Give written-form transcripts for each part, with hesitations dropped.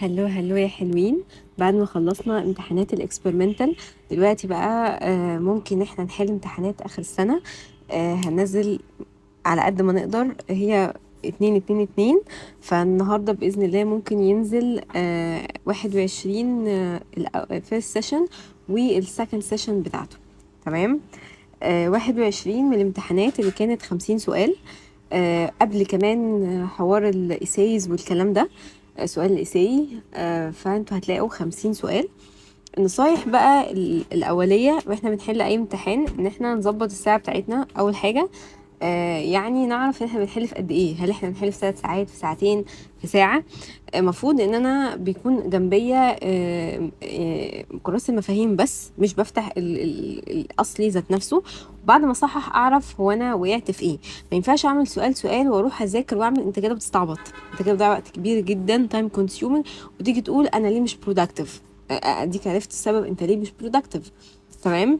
هلو هلو يا حلوين. بعد ما خلصنا امتحانات الاكسبيرمنتال دلوقتي بقى ممكن احنا نحل امتحانات اخر السنة. هنزل على قد ما نقدر، هي 2 2 2. فالنهاردة بإذن الله ممكن ينزل 21 الفيرست سيشن والسكند سيشن بتاعته. تمام. 21 من الامتحانات اللي كانت 50 سؤال. قبل كمان حوار الإيسايز والكلام ده. سؤال الإيساي. فانتوا هتلاقوا 50 سؤال. النصايح بقى الأولية واحنا بنحل أي امتحان إن احنا نظبط الساعة بتاعتنا أول حاجة. يعني نعرف ان احنا بنحل في قد ايه، هل احنا بنحل في 3 ساعات، في ساعتين، في ساعة. المفروض ان انا بيكون جنبيا كراسة المفاهيم، بس مش بفتح الاصلي ذات نفسه. بعد ما اصحح اعرف هو انا وقعت في ايه. ما ينفعش اعمل سؤال سؤال واروح اذاكر واعمل، انت كده بتستعبط، انت كده بتضيع وقت كبير جدا، تايم كونسيومينج. وتيجي تقول انا ليه مش برودكتيف. اديك عرفت السبب انت ليه مش برودكتيف. تمام.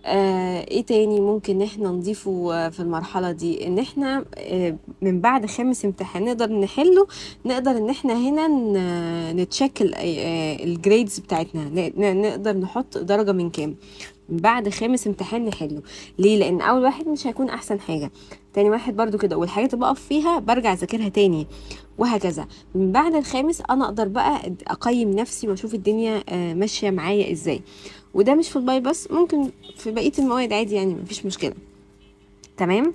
ايه تاني ممكن احنا نضيفه في المرحلة دي، ان احنا من بعد خامس امتحان نقدر نحله. نقدر ان احنا هنا نتشيك الجريدز بتاعتنا، نقدر نحط درجة من كام. من بعد خامس امتحان نحله. ليه؟ لان اول واحد مش هيكون احسن حاجة، تاني واحد برضو كده، والحاجات اللي بقف فيها برجع اذاكرها تاني، وهكذا. من بعد الخامس انا اقدر بقى اقيم نفسي واشوف الدنيا ماشية معايا ازاي. وده مش في الباي بس، ممكن في بقية المواد عادي، يعني مفيش مشكلة. تمام.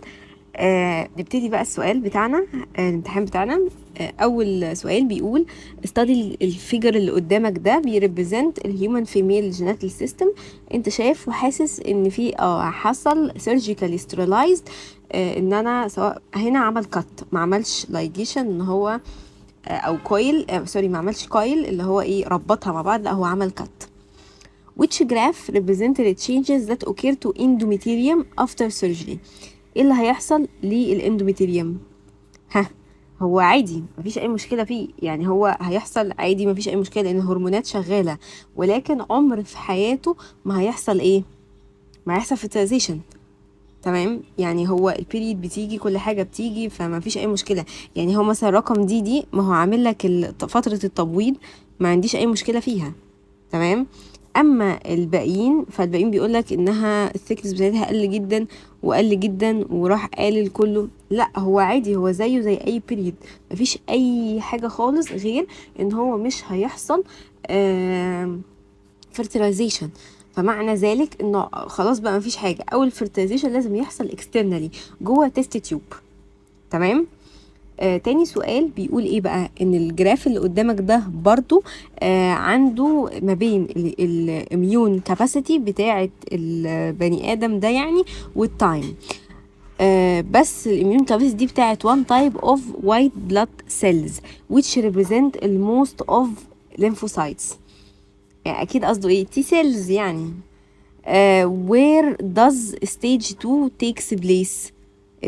نبتدي بقى السؤال بتاعنا. الامتحان بتاعنا. اول سؤال بيقول استادي الفيجر اللي قدامك ده بيريبريزنت الهيومن فيميل جينيتال سيستم. انت شايف وحاسس ان في حصل سيرجيكالي ستيرلايزد. ان انا سواء هنا عمل كات، ما عملش لايجيشن ان هو او كويل، سوري، ما عملش كويل اللي هو ايه ربطها مع بعض، لا هو عمل كات. Which graph represented the changes that occur to endometrium after surgery. ايه اللي هيحصل للاندوميتريوم؟ ها. هو عادي مفيش اي مشكله فيه، يعني هو هيحصل عادي مفيش اي مشكله لان الهرمونات شغاله. ولكن عمر في حياته ما هيحصل ايه، ما هيحصل fertilization. تمام. يعني هو البيريد بتيجي، كل حاجه بتيجي، فما فيش اي مشكله. يعني هو مثلا رقم دي ما هو عامل لك فتره التبويض، ما عنديش اي مشكله فيها. تمام. اما الباقيين فالباقيين بيقولك انها الثيكنس بتاعتها قل جدا وقل جدا، وراح قال كله لا هو عادي، هو زيه زي اي بيريد، مفيش اي حاجه خالص غير ان هو مش هيحصل fertilization. فمعنى ذلك انه خلاص بقى مفيش حاجه، او الفيرتيلايزيشن لازم يحصل externally جوه تيست تيوب. تمام. تاني سؤال بيقول ايه بقى، ان الجراف اللي قدامك ده برضو عنده ما بين الاميون كاباسيتي بتاعه البني ادم ده يعني، والتايم. بس الاميون كاباسيتي دي بتاعه one type of white blood cells which represent most of lymphocytes. يعني اكيد قصده ايه، تي سيلز يعني. where does stage 2 takes place.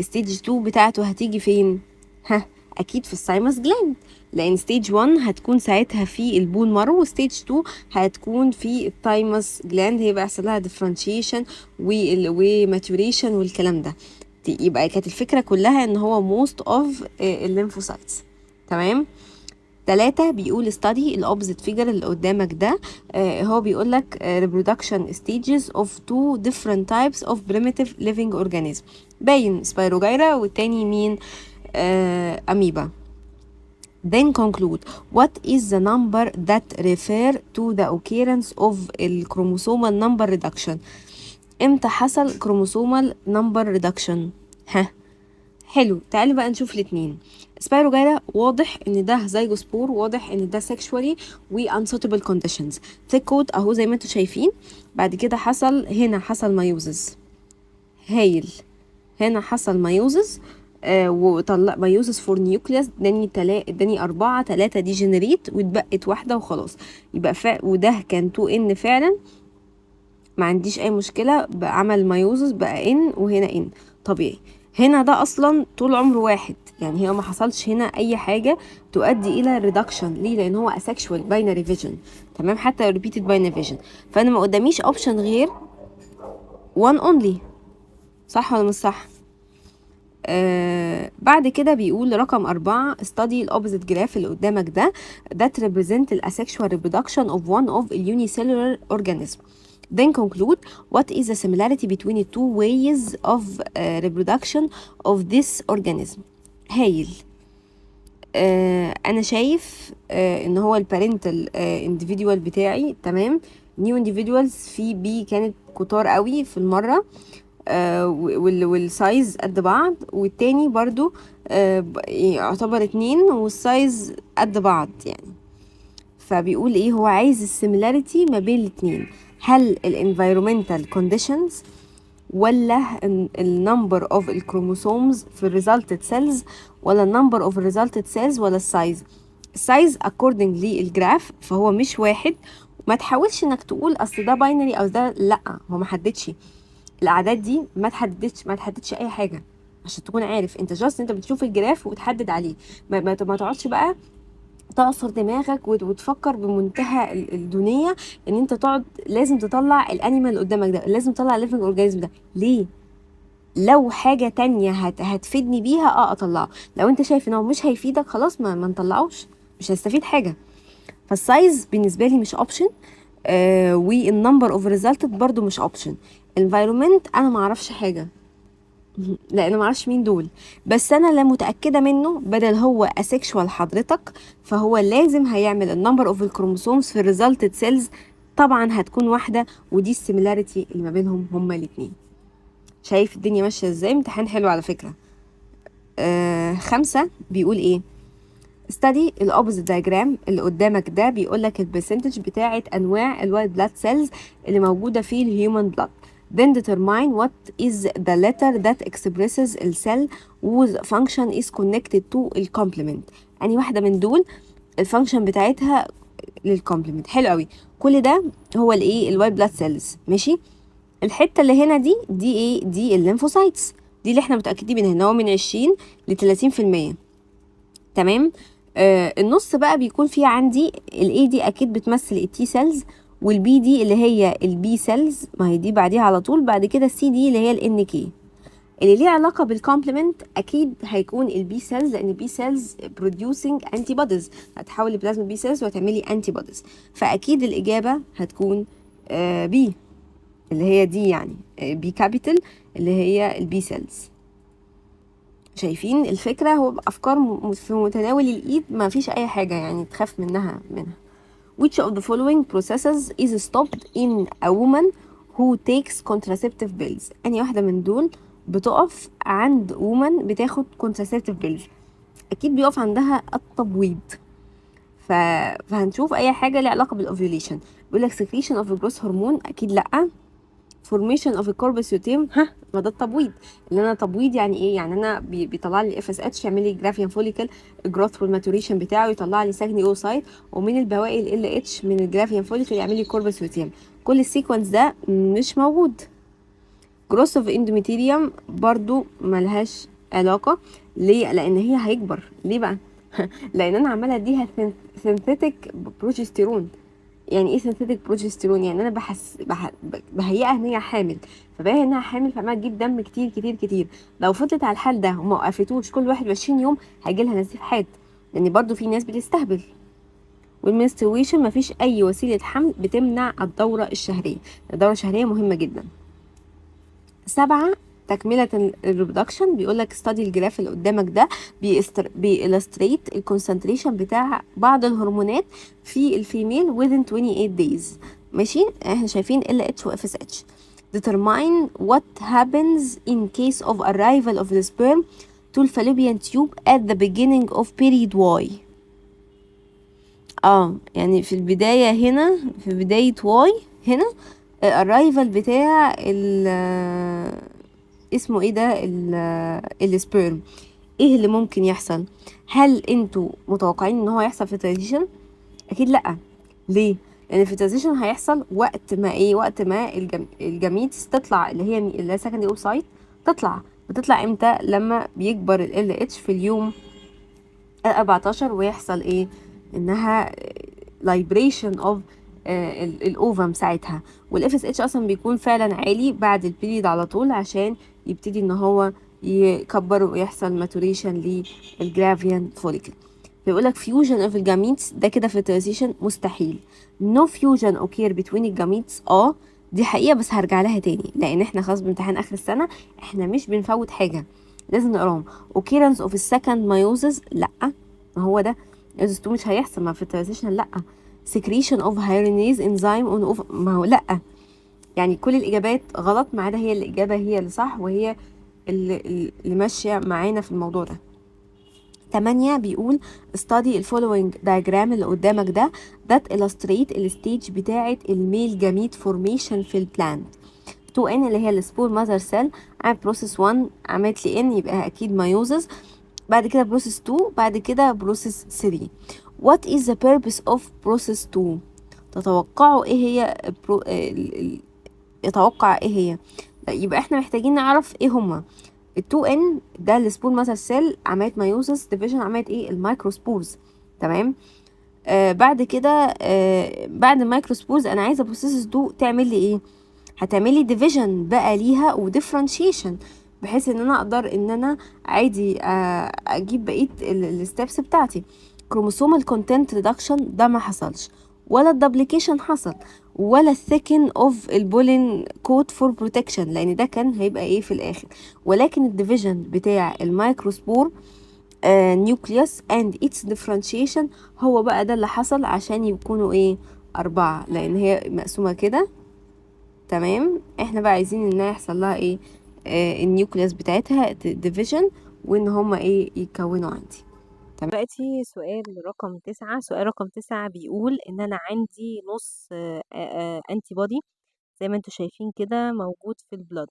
stage 2 بتاعته هتيجي فين؟ ها، اكيد في الثايموس جلاند، لان ستيج 1 هتكون ساعتها في البون مارو، وستيج 2 هتكون في الثايموس جلاند، هي بقى يحصل لها ديفرنشيشن وماتوريشن والكلام ده. يبقى كانت الفكره كلها ان هو موست اوف الليمفوسايتس. تمام. 3 بيقول study الأوبزيت فيجر اللي قدامك ده. هو بيقول لك reproduction stages of two different types of primitive living organism. باين سبايروجايرا والتاني مين؟ أميبا. Then conclude what is the number that refer to the occurrence of الكروموسومال number reduction. امتى حصل chromosomal number reduction؟ ها. حلو، تعالي بقى نشوف الاتنين. سبايروجايرا واضح ان ده زيجوسبور، واضح ان ده sexually و unsuitable conditions. thick coat اهو زي ما انتوا شايفين. بعد كده حصل هنا، حصل مايوزز. هايل. هنا حصل مايوزز وطلع مايوزز فور نيوكليس، اداني 4، 3 دي جنريت واتبقت واحدة وخلاص. يبقى وده كان 2N فعلا، ما عنديش اي مشكلة، بقى عمل مايوزز بقى ان، وهنا ان طبيعي. هنا ده اصلا طول عمره واحد، يعني هي ما حصلش هنا اي حاجة تؤدي الى ريدكشن. ليه؟ لان هو asexual binary vision. تمام. حتى repeated binary vision. فانا ما قداميش اوبشن غير one only. صح ولا مش صح؟ بعد كده بيقول رقم 4 study الأوبزيت جراف اللي قدامك ده that represent the asexual reproduction of one of a unicellular organism. Then conclude what is the similarity between the two ways of reproduction of this organism. هايل. انا شايف ان هو البارنتال individual بتاعي تمام. new individuals في بي كانت كتار قوي في المرة، والسايز قد بعض، والتاني برضو يعتبر 2 والسايز قد بعض يعني. فبيقول ايه، هو عايز السيميلاريتي ما بين الاتنين. هل الانفيرومنتال كونديشنز ولا النمبر اوف الكروموسومز في الريزلتد سيلز ولا النمبر اوف الريزلتد سيلز ولا السايز. السايز according للجراف فهو مش واحد. ما تحاولش انك تقول اصل ده باينري او ده، لا هو ما حددش الاعداد دي، ما تحددش اي حاجه عشان تكون عارف. انت جاست انت بتشوف الجراف وتحدد عليه، ما تقعدش بقى تعصر دماغك وتفكر بمنتهى الدونيه ان انت تقعد لازم تطلع الانيمال اللي قدامك ده، لازم تطلع الليفنج اورجانيزم ده. ليه؟ لو حاجه تانية هتفيدني بيها اطلعه. لو انت شايف ان هو مش هيفيدك خلاص ما نطلعوش، مش هستفيد حاجه. فالسايز بالنسبه لي مش اوبشن، والنمبر اوف ريزلتد برضو مش اوبشن. environment انا ما اعرفش حاجه لا انا ما اعرفش مين دول، بس انا لا متاكده منه. بدل هو اسexual حضرتك فهو لازم هيعمل النمبر اوف الكروموسومز في الريزلتد سيلز، طبعا هتكون واحده، ودي السيميلاريتي اللي ما بينهم هما الاثنين. شايف الدنيا ماشيه ازاي؟ امتحان حلو على فكره. 5 بيقول ايه، study الأوبوزيت دايجرام اللي قدامك ده بيقول لك البرسنتج بتاعة أنواع الوايت بلاد سيلز اللي موجودة في الهيومن بلاد. Then determine what is the letter that expresses the cell whose function is connected to الكومبلمنت. يعني واحدة من دول الفانكشن بتاعتها للكومبلمنت. حلو قوي. كل ده هو الايه الوايت بلاد سيلز. ماشي. الحتة اللي هنا دي ايه؟ دي الليمفوسايتس، دي اللي احنا متأكدين منها ان هو من 20 ل 30%. تمام. النص بقى بيكون فيه عندي الاي دي اكيد بتمثل التي سيلز، والبي دي اللي هي البي سيلز، ما هي دي بعديها على طول. بعد كده السي دي اللي هي الان كي. اللي ليه علاقه بالكومبلمنت اكيد هيكون البي سيلز، لان البي سيلز بروديوسنج انتي بوديز، هتحول لبلازما بي سيلز وتعملي انتي بوديز. فاكيد الاجابه هتكون بي اللي هي دي، يعني بي كابيتال اللي هي البي سيلز. شايفين الفكرة؟ هو أفكار في متناول الإيد، ما فيش أي حاجة يعني تخاف منها. Which of the following processes is stopped in a woman who takes contraceptive pills؟ أنهي واحدة من دول بتقف عند woman بتاخد contraceptive pills؟ أكيد بيقف عندها التبويض. فهنشوف أي حاجة ليها علاقة بالأوفيوليشن. بيقولك secretion of growth hormone، أكيد لأ. formation of الكوربس يوتيم، ما ده التبويض. اللي انا تبويض يعني ايه؟ يعني انا بيطلع لي اف اس اتش، يعمل لي جرافيان فوليكل، الجروث والماتوريشن بتاعه يطلع لي ساجني اوسايت، ومن البواقي ال اتش من الجرافيان فوليكل يعمل لي كوربس يوتيم. كل السيكونس ده مش موجود. جروث اوف اندوميتيريوم برضو ملهاش علاقه. ليه؟ لان هي هيكبر. ليه بقى؟ لان انا عماله اديها سينثيتك بروجستيرون. يعني ايه سينثيتك بروجستيرون؟ يعني انا بهيئها ان هي حامل، فباهي انها حامل فعماله تجيب دم كتير كتير كتير. لو فضلت على الحال ده وما وقفتوش كل 21 يوم هيجي لها نزيف حاد، لان برضو في ناس بتستهبل. والمنسترويشن مفيش اي وسيله حمل بتمنع الدوره الشهريه. الدوره الشهريه مهمه جدا. 7 تكملة الريبرودكشن بيقولك study الجراف اللي قدامك ده بيلستريت الكونسنتريشن بتاع بعض الهرمونات في الفيميل within 28 days. ماشي. احنا شايفين LH و FSH. determine what happens in case of arrival of the sperm to the fallopian tube at the beginning of period Y. يعني في البداية هنا، في بداية Y هنا الرايفل بتاع اسمه ايه ده السبيرم. ايه اللي ممكن يحصل؟ هل انتوا متوقعين ان هو يحصل في الترانزيشن؟ اكيد لا. ليه؟ لان في الترانزيشن هيحصل وقت ما الجميتس تطلع، اللي هي سكندري اوسايت بتطلع امتى؟ لما بيكبر ال اتش في اليوم 14 ويحصل ايه؟ انها libration of الاوفم ساعتها. والاف اس اتش اصلا بيكون فعلا عالي بعد البيريد على طول عشان يبتدي ان هو يكبروا ويحصل ماتوريشن للجرافيان فوليكل. بيقول لك فيوجن اوف الجاميتس ده كده fertilization مستحيل. no fusion occur between الجاميتس دي حقيقة، بس هرجع لها تاني لان احنا خلاص بامتحان اخر السنة، احنا مش بنفوت حاجة، لازم نقراهم. occurrence of a second meiosis لا، ما هو ده meiosis 2 مش هيحصل مع fertilization لا. secretion of hyalinase enzyme on of ما هو لا. يعني كل الإجابات غلط ما عدا هي الإجابة هي اللي صح، وهي اللي ماشية معانا في الموضوع ده. 8 بيقول study ال following diagram اللي قدامك ده that illustrate الستيج بتاعة الميل جاميت formation في البلانت. 2N اللي هي السبور ماذر سيل، عملت بروسيس 1 عملت لي N يبقى أكيد مايوزز، بعد كده بروسيس 2، بعد كده بروسيس 3. What is the purpose of process 2؟ تتوقعوا ايه هي يتوقع ايه هي؟ يبقى احنا محتاجين نعرف ايه هما. ال2N ده السبور ماذر سيل عملت مايوزس ديفيجن، عملت ايه؟ المايكروسبورز. تمام. بعد كده بعد المايكروسبورز انا عايزه بروسيسز دو تعمل لي ايه؟ هتعمل لي ديفيجن بقى ليها وديفرنشيشن، بحيث ان انا اقدر ان انا عادي اجيب بقيه الستبس بتاعتي. كروموسومال كونتنت ريدكشن ده ما حصلش، ولا الدبليكيشن حصل، ولا الثيكن اوف البولين كود فور بروتكشن، لان ده كان هيبقى ايه في الاخر. ولكن الديفيجن بتاع الميكروسبور نيوكليوس and its differentiation هو بقى ده اللي حصل عشان يكونوا ايه 4، لان هي مقسومة كده. تمام. احنا بقى عايزين انها يحصل لها ايه النيوكليوس بتاعتها division، وان هما ايه يكونوا عندي. تمام. دلوقتي سؤال رقم 9 بيقول ان انا عندي نص انتي بودي زي ما انتوا شايفين كده موجود في البلد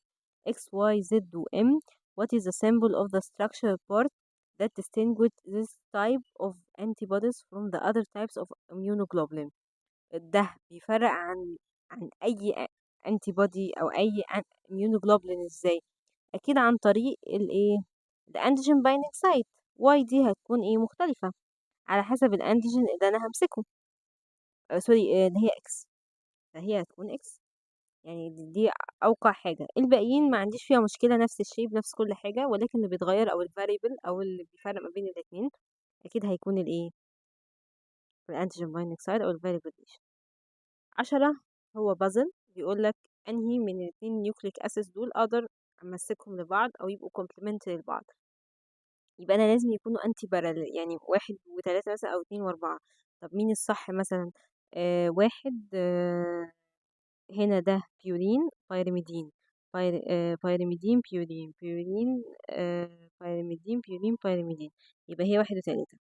X Y Z و M. What is the symbol of the structural part that distinguish this type of antibodies from the other types of immunoglobulin؟ ده بيفرق عن اي انتي بودي او اي immunoglobulin ازاي؟ اكيد عن طريق الايه الانتيجين بايندينج سايت. واي دي هتكون ايه مختلفة على حسب الانتيجين اللي انا همسكه. سوري اللي هي اكس، فهي هتكون اكس. يعني دي اوقع حاجة. الباقيين ما عنديش فيها مشكلة، نفس الشيب نفس كل حاجة، ولكن اللي بيتغير او الفاريبل او اللي بيفرق ما بين الاتنين اكيد هيكون الايه الانتيجين بايندينج سايت او الفاريبل. 10 هو بازل بيقول لك انهي من الاثنين نيوكليك اسيدز دول اقدر امسكهم لبعض او يبقوا كومبلمنتري لبعض. يبقى انا لازم يكونوا انتي بارالل، يعني 1 و3 مثلا او 2 و4. طب مين الصح مثلا؟ واحد هنا ده بيورين بايرميدين، بايرميدين بيورين بيورين بايرميدين بيورين بايرميدين. يبقى هي 1 و3.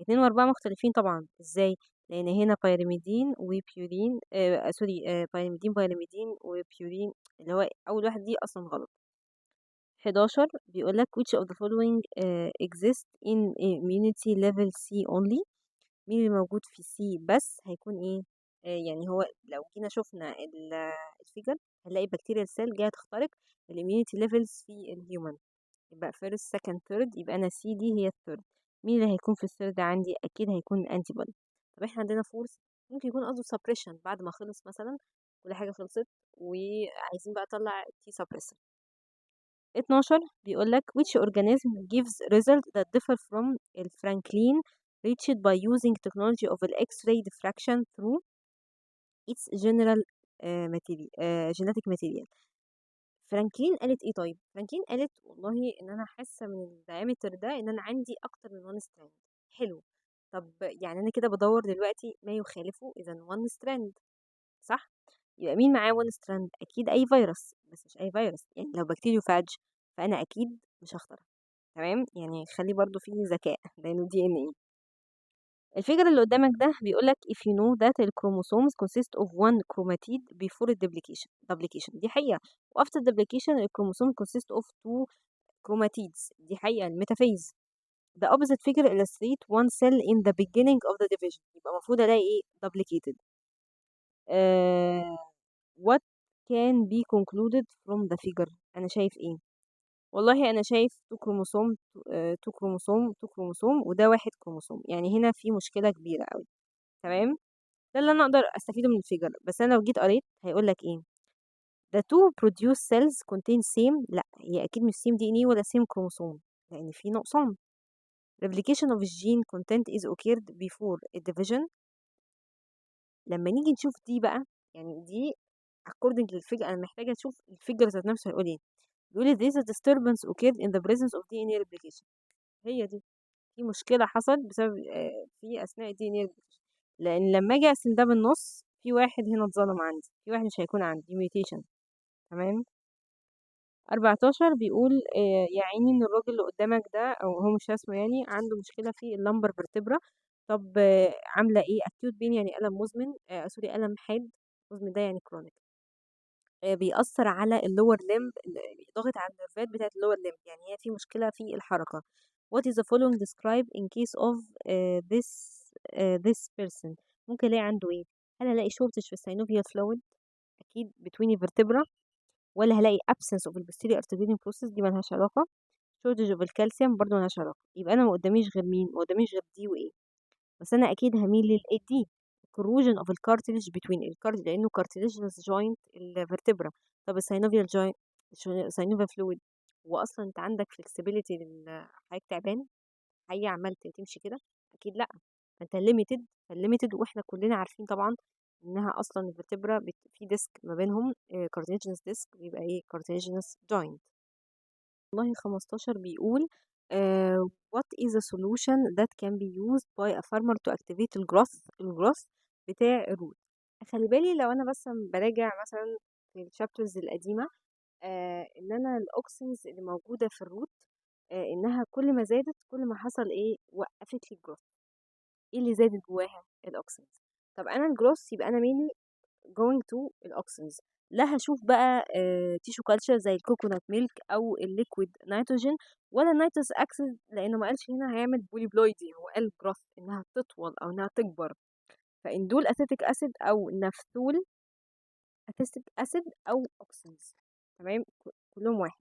2 و4 مختلفين طبعا. ازاي؟ لان هنا بايرميدين وبيورين سوري بايرميدين وبيورين، اللي هو اول واحد دي اصلا غلط. 11 بيقول لك which of the following exist in immunity level C only؟ مين اللي موجود في C بس هيكون ايه؟ يعني هو لو جينا شفنا الفيجر هنلاقي بكتيريا سيل جايه تخترق الاميونيتي ليفلز في الهيومن. يبقى first second third، يبقى انا سي دي هي الثيرد. مين اللي هيكون في الثيرد عندي؟ اكيد هيكون الانتي بودي. طب احنا عندنا فورس، ممكن يكون قصده سبريشن بعد ما خلص مثلا كل حاجه خلصت وعايزين بقى اطلع تي سبريسر. 12 بيقول لك which organism gives result that differ from الفرانكلين reached by using technology of the X-ray diffraction through its general material genetic material. فرانكلين قالت ايه؟ طيب فرانكلين قالت والله ان انا حاسه من الدايمتر ده ان انا عندي اكتر من 1 ستراند. حلو. طب يعني انا كده بدور دلوقتي ما يخالفه، اذا 1 ستراند صح. يبقى مين معاه 1 ستراند؟ اكيد اي فيروس، بس مش اي فيروس. يعني لو بكتيريوفاج فانا اكيد مش هختارها. تمام، يعني خلي برضو فيه ذكاء لانه دي ان ايه. الفيجر اللي قدامك ده بيقول لك if you know that the chromosomes consist of one chromatid before the duplication دي حقيقة، و after duplication the chromosome consist of two chromatids دي حقيقة الميتافيز. the opposite figure illustrate one cell in the beginning of the division. يبقى المفروض الاقي ايه duplicated. what can be concluded from the figure؟ انا شايف ايه؟ والله انا شايف 2 كروموسوم 2 كروموسوم 2 كروموسوم وده 1 كروموسوم، يعني هنا في مشكلة كبيرة قوي. تمام. ده اللي انا اقدر استفيده من الفيجر، بس انا لو جيت قريت هيقول لك ايه The two produced cells contain same، لا هي أكيد مش same DNA ولا same chromosome لأن في نقصان. Replication of gene content is occurred before a division. لما نيجي نشوف دي بقى، يعني دي according للفيجر، أنا محتاجة أشوف الفيجر ذات نفسه هيقول إيه. بيقول لي this disturbance occurred in the presence of DNA replication. هي دي في مشكلة حصلت بسبب في أثناء ال DNA replication. لأن لما أجي أقسم ده بالنص في واحد هنا اتظلم عندي، في واحد مش هيكون عندي mutation. تمام. 14 بيقول يا عيني ان الراجل اللي قدامك ده او هو مش اسمه، يعني عنده مشكلة في اللمبر فيرتبرا. طب عاملة ايه؟ acute pain يعني ألم مزمن، سوري ألم حاد، مزمن ده يعني كرونيك. بيأثر على اللور ليمب، ضاغط على النرفات بتاعت اللور ليمب، يعني هي في مشكلة في الحركة. What is the following describe in case of this person؟ ممكن الاقي عنده ايه؟ هل هلاقي shortage في السينوفيال fluid؟ اكيد between vertebra، ولا هلاقي absence of البستيريو articulating process؟ دي ملهاش علاقة. shortage of الكالسيوم برضو ملهاش علاقة. يبقى أنا ما قداميش غير مين؟ ما قداميش غير دي وإيه، بس أنا أكيد هميل للإيه دي. corrosion of الكارتلج between الكارتلج لأنه cartilaginous joint الفرتبرا. طب السينوفيال joint، السينوفيال fluid، وأصلا أنت عندك flexibility حضرتك تعبان، حقيقة عملت تمشي كده؟ أكيد لأ. فأنت limited، فالليميتد وإحنا كلنا عارفين طبعا إنها أصلا الفرتبرا في ديسك ما بينهم، cartilaginous disc بيبقى إيه cartilaginous joint. والله 15 بيقول what is a solution that can be used by a farmer to activate الجروث بتاع الروت. خلي بالي لو انا بس براجع مثلا في الشابترز القديمة، ان انا الاوكسنز اللي موجودة في الروت، انها كل ما زادت كل ما حصل ايه وقفت لي الجروث. ايه اللي زادت جواها؟ الاوكسنز. طب انا الجروث يبقى انا مين going to الاوكسنز. لا هشوف بقى تيشو كلتشر زي الكوكونات ميلك او الليكويد نيتروجين ولا النيتروس اكسيد، لانه ما قالش هنا هيعمل بوليبلويدي، هو قال جروث انها تطول او انها تكبر. فان دول اسيتيك اسيد او نفثول اسيتيك اسيد او اوكسنز. تمام، كلهم واحد.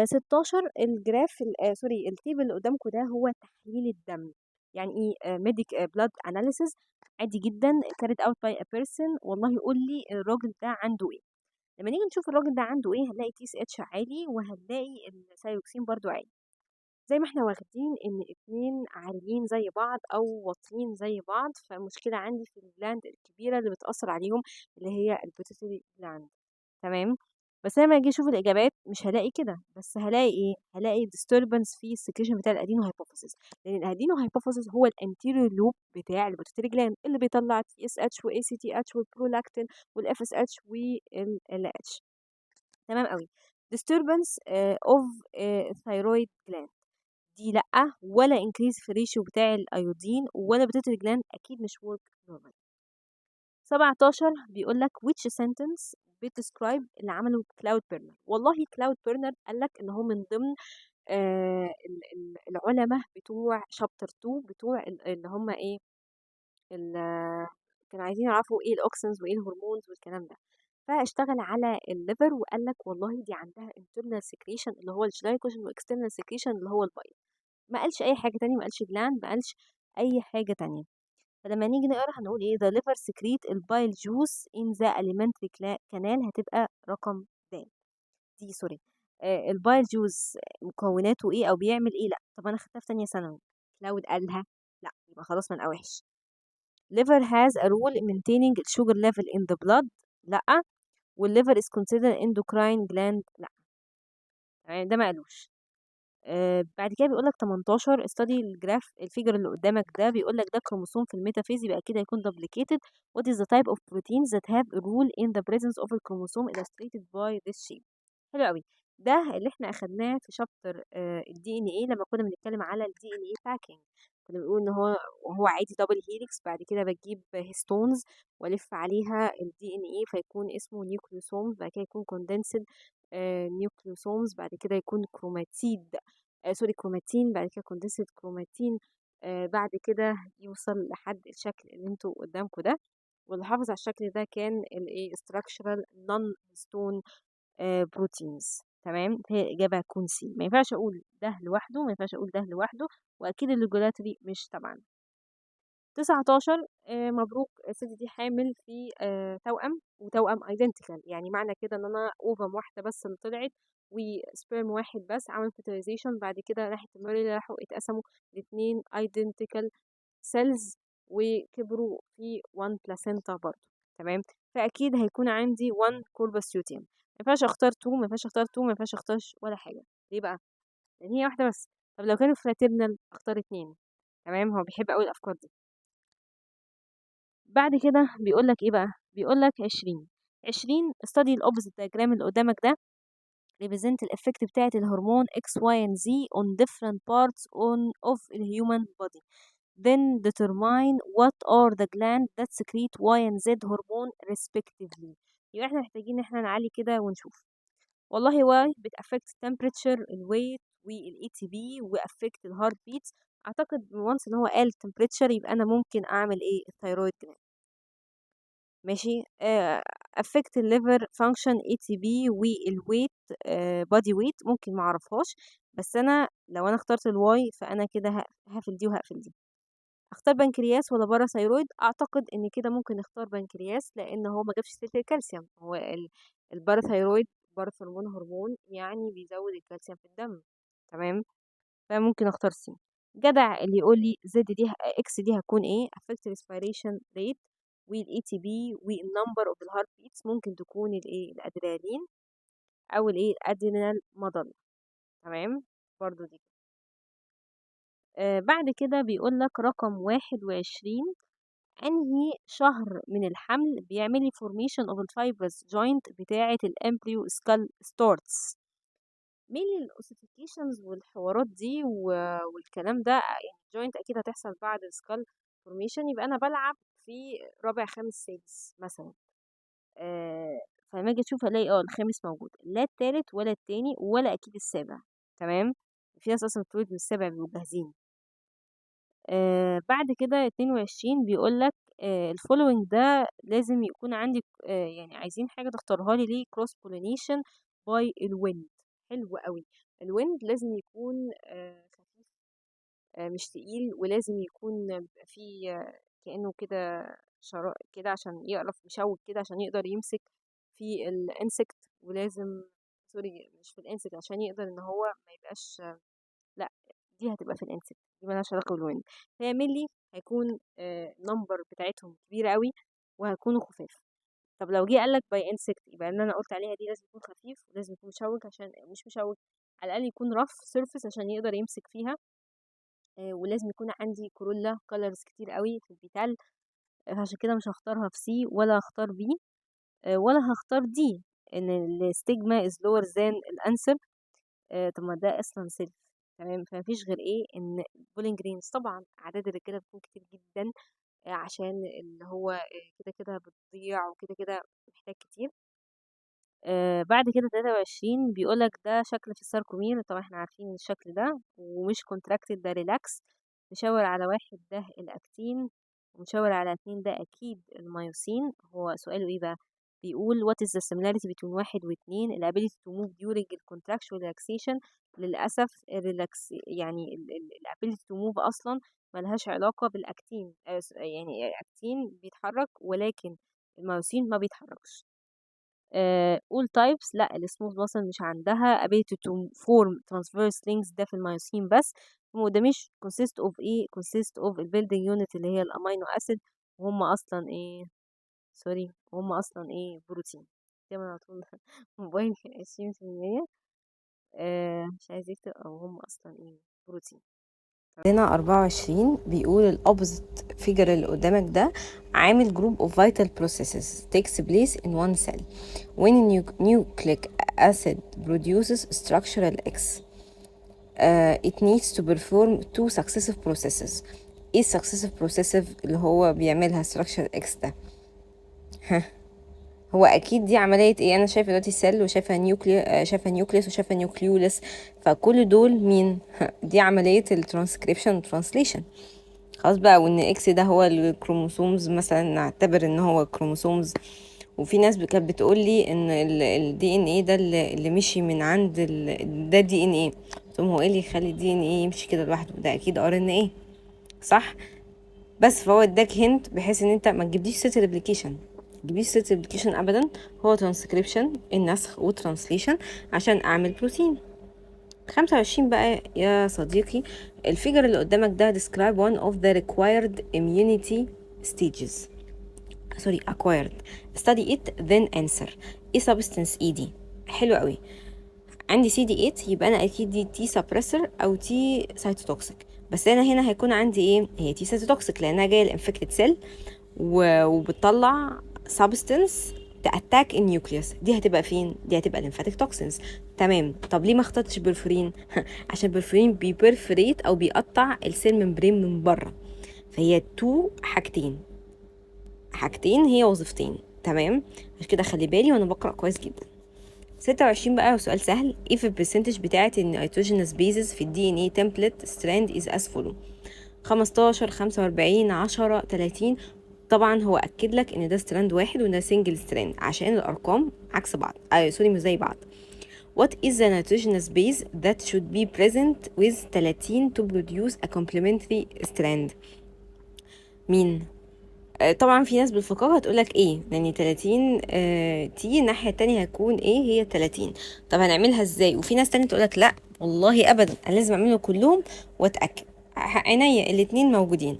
16 الجراف سوري التيبل اللي قدامكم ده هو تحليل الدم. يعني ايه ميديك بلاد اناليسيس؟ عادي جدا carried out by a person. والله يقول لي الراجل ده عنده ايه. لما نيجي نشوف الراجل ده عنده ايه هنلاقي تي اس اتش عالي وهنلاقي الثايروكسين برضو عالي. زي ما احنا واخدين ان اتنين عاليين زي بعض او واطيين زي بعض، فمشكلة عندي في الجلاند الكبيرة اللي بتأثر عليهم اللي هي البيتوتري جلاند. تمام. بس انا لما اجي اشوف الاجابات مش هلاقي كده، بس هلاقي ايه؟ هلاقي disturbance في السكريشن بتاع الادينو هايبوفيسيس، لان الادينو هايبوفيسيس هو الانتيريور لوب بتاع البيتوتري جلاند اللي بيطلع تي اس اتش واي سي تي اتش والبرولاكتين والاف اس اتش والال اتش. تمام قوي. disturbance of thyroid gland، دي لأ، ولا increase في الريشيو بتاع الايودين ولا بيتوتري جلاند اكيد مش work normal. 17 بيقول لك which sentence بتسكرايب اللي عمله كلاود بيرنر. والله كلاود بيرنر قال لك ان هو من ضمن العلماء بتوع شابتر 2 بتوع اللي هم ايه كانوا عايزين يعرفوا ايه الاوكسنز وايه الهرمونز والكلام ده. فاشتغل على الليفر وقال لك والله دي عندها internal secretion اللي هو الجلايكوجين واكسترنال secretion اللي هو البايل. ما قالش اي حاجه تانية، ما قالش جلاند، ما قالش اي حاجه تانية. فلما نيجي نقرا هنقول ايه the liver secrete البايل جوس in the alimentary canal، هتبقى رقم د. دي سوري البايل جوز مكوناته ايه او بيعمل ايه؟ لا. طب انا خدتها في تانية ثانوي، كلاود قالها، لا يبقى خلاص ما نقاوحش. liver has a role in maintaining sugar level in the blood، لا. والliver is considered endocrine gland، لا. يعني ده ما قالوش. بعد كده بيقول لك 18 استدي الجراف الفيجر اللي قدامك ده، بيقول لك ده كروموسوم في الميتافيز يبقى كده هيكون duplicated. What is the type of proteins that have a role in the presence of a chromosome illustrated by this shape؟ حلو قوي. ده اللي احنا اخدناه في شابتر الدي ان ايه لما كنا بنتكلم على الدي ان ايه باكينج. كنا بنقول ان هو عادي دبل هيليكس، بعد كده بجيب هيستونز والف عليها الدي ان ايه فيكون اسمه نيوكليوسوم، بعد كده يكون كوندنسد نيوكليوسومز، بعد كده يكون كروماتيد سوري كروماتين، بعد كده كوندنسد كروماتين، بعد كده يوصل لحد الشكل اللي انتوا قدامكم ده. واللي حافظ على الشكل ده كان الايه structural non histone بروتينز. تمام، هي الإجابة هتكون سي. ما ينفعش أقول ده لوحده، ما ينفعش أقول ده لوحده، وأكيد الريجولاتوري مش تبعنا. 19 مبروك الست دي حامل في توأم، وتوأم ايدنتيكال، يعني معنى كده ان انا اوفم واحده بس اللي طلعت وسبيرم واحد بس عمل فيرتيلايزيشن، بعد كده ناحيه المريض راحوا اتقسموا الاثنين ايدنتيكال سيلز وكبروا في 1 بلاسينتا برضه. تمام، فاكيد هيكون عندي 1 كوربس يوتيوم. ما ينفعش اختار 2، ما ينفعش اختار 2، ما ينفعش اختار ولا حاجه. ليه بقى؟ لان هي واحده بس. طب لو كانوا فراترنال اختار 2. تمام، هو بيحب قوي الافكار دي. بعد كده بيقول لك ايه بقى؟ بيقول لك 20 study الاوبوزيت diagram اللي قدامك ده represent الافكت بتاعه الهرمون X Y and Z on different parts of the human body, then determine what are the glands that secrete Y and Z hormone respectively. يبقى احنا محتاجين ان احنا نعلي كده ونشوف. والله Y بتأفكت temperature الويت والاي تي بي وافكت الهارت بيتس. اعتقد once ان هو قال temperature يبقى انا ممكن اعمل ايه؟ الثيرويد جلاند. ماشي. affect الليفر فانكشن اي تي بي والويت بادي ويت ممكن ما اعرفهاش، بس انا لو انا اخترت الواي فانا كده هقفل دي وهقفل دي. اختار بنكرياس ولا باراثايرويد؟ اعتقد ان كده ممكن نختار بنكرياس لان هو ما جابش سيره الكالسيوم. هو الباراثايرويد باراث هرمون يعني بيزود الكالسيوم في الدم. تمام، فممكن اختار سي. جدع اللي يقول لي زد دي اكس دي هتكون ايه؟ affect respiration rate والاي تي بي والنمبر اوف الهارت بيتس. ممكن تكون الايه؟ الادرينالين او الايه؟ الادرينال مضل. تمام، برضو دي. بعد كده بيقول لك رقم 21 انهي شهر من الحمل بيعمل لي فورميشن اوف الفايبرز جوينت بتاعه الامبريو سكال ستارتس. مين الاوسيفيكيشنز والحوارات دي والكلام ده؟ يعني الجوينت اكيد هتحصل بعد السكال فورميشن، يبقى انا بلعب في رابع خامس سادس مثلا. فلما اجي اشوف الاقي الخامس موجود، لا التالت ولا التاني ولا اكيد السابع. تمام، في ناس اصلا بتولد من السابع بيبقوا جاهزين. بعد كده 22 بيقول لك الفولوينج ده لازم يكون عندي يعني عايزين حاجة تختارها لي ليه كروس بولينيشن باي الويند. حلو قوي. الويند لازم يكون خفيف، مش تقيل، ولازم يكون بيبقى فيه كأنه كده كده عشان يعرف يشوك كده عشان يقدر يمسك في الانسكت، ولازم سوري مش في الانسكت عشان يقدر ان هو ما يبقاش لا، دي هتبقى في الانسكت، دي ملهاش علاقة بالويند. فهي ميلي هيكون نمبر بتاعتهم كبيرة قوي وهيكونوا خفاف. طب لو جه قالك باي انسكت يبقى اللي انا قلت عليها دي لازم يكون خفيف ولازم يكون مشوك، عشان مش مشوك على الاقل يكون رف سيرفيس عشان يقدر يمسك فيها. ولازم يكون عندي كورولا كولرز كتير قوي في البيتال. عشان كده مش هختارها في سي ولا هختار بي ولا هختار دي، ان الستيجما از لور ذان الانسر. طب ما ده اصلا سيلف. تمام، فمفيش غير ايه؟ ان بولينج رينز طبعا اعداد الرجاله بتكون كتير جدا عشان اللي هو كده كده بتضيع وكده كده محتاج كتير. بعد كده 23 بيقولك ده شكل في الساركومير. طبعا احنا عارفين الشكل ده ومش كونتراكتد، ده ريلاكس. نشاور على واحد ده الاكتين، ونشاور على 2 ده اكيد الميوسين. هو سؤاله ايه بقى؟ بيقول what is the similarity between 1 و2 ال ability to move during the contraction relaxation. للأسف الريلاكس يعني ال ability to move أصلا ملهاش علاقة بالأكتين. يعني الأكتين بيتحرك ولكن الميوسين ما بيتحركش. all types لا، السموث ماسل مش عندها ability to form transverse links، ده في الميوسين بس. وده مش consist of ايه؟ consist of البيلدينج يونت اللي هي الامينو اسيد، وهم اصلا ايه؟ سوري، وهم اصلا ايه؟ بروتين. دايما على طول موبايل 20%. مش عايز يكتب، او هم اصلا ايه؟ بروتين. عندنا 24 بيقول الأوبوزيت فيجر اللي قدامك ده عامل group of vital processes takes place in one cell when nucleic acid produces structural X. It needs to perform two successive processes. ايه successive processive اللي هو بيعملها structural X ده؟ هو اكيد دي عمليه ايه؟ انا شايفه دلوقتي سيل وشايفه شايفه نيوكليس وشايفه نيوكليولس، فكل دول مين؟ دي عمليه الترانسكريبشن والترانسليشن. خلاص بقى، وان اكس ده هو الكروموسومز مثلا، نعتبر ان هو كروموسومز. وفي ناس كانت بتقول لي ان الدي ان ايه ده اللي مشي من عند ده دي ان ايه. هو ايه اللي يخلي الدي ان ايه يمشي كده لوحده؟ ده اكيد ار ان ايه، صح؟ بس فهو اداك هنت بحيث ان انت ما تجيبليش سيت ريبليكيشن، تجيبليش سيت ريبليكيشن ابدا، هو ترانسكريبشن النسخ وترانسليشن عشان اعمل بروتين. 25 بقى يا صديقي، الفيجر اللي قدامك ده describe one of the required immunity stages acquired study it then answer. ايه substance ايه دي؟ حلو قوي، عندي CD8 يبقى انا اكيد دي تي سبريسر او تي سايتوتوكسيك، بس انا هنا هيكون عندي ايه؟ هي تي سايتوتوكسيك لانها جايه الانفكتد سيل وبتطلع سبستنس تاتاك النيوكليوس. دي هتبقى فين؟ دي هتبقى ليمفاتيك توكسينز. تمام. طب ليه ما اخترتش برفورين؟ عشان برفورين بيبرفوريت او بيقطع السيل ممبرين من بره، فهي تو حاجتين هي وظيفتين. تمام، عشان كده خلي بالي وانا بقرا كويس جدا. 26 بقى سؤال سهل. if البرسنتج بتاعت النيتروجينوس بيزز في الدي ان اي تمبلت ستراند از از فولو: 15 45 10 30. طبعا هو اكد لك ان ده ستراند واحد وده سنجل ستراند عشان الارقام عكس بعض، سوري مش زي بعض. what is the nitrogenous base that should be present with 30 to produce a complementary strand؟ مين؟ طبعا في ناس بالفقاهة هتقولك ايه، لان 30 تي الناحية التانية هتكون ايه؟ هي 30. طب هنعملها ازاي؟ وفي ناس تانية تقولك لا والله ابدا انا لازم اعمله كلهم واتأكد. عينيا الاتنين موجودين.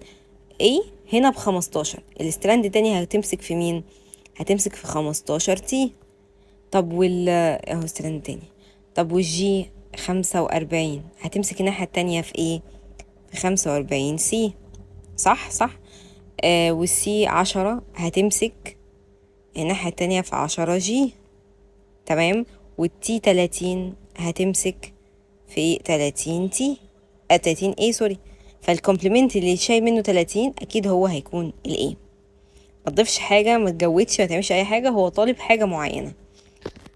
ايه هنا ب15، الستراند تاني هتمسك في مين؟ هتمسك في 15 تي. طب اهو ستراند تاني. طب والجي 45 هتمسك الناحية التانية في ايه؟ في 45 سي. صح. والسي 10 هتمسك الناحية التانية في 10 جي. تمام. والتي 30 هتمسك في 30 تي 30 ايه سوري. فالكومبلمنت اللي شايل منه 30 اكيد هو هيكون الايه. ما تضيفش حاجة، ما تجودش، ما تعملش اي حاجة، هو طالب حاجة معينة.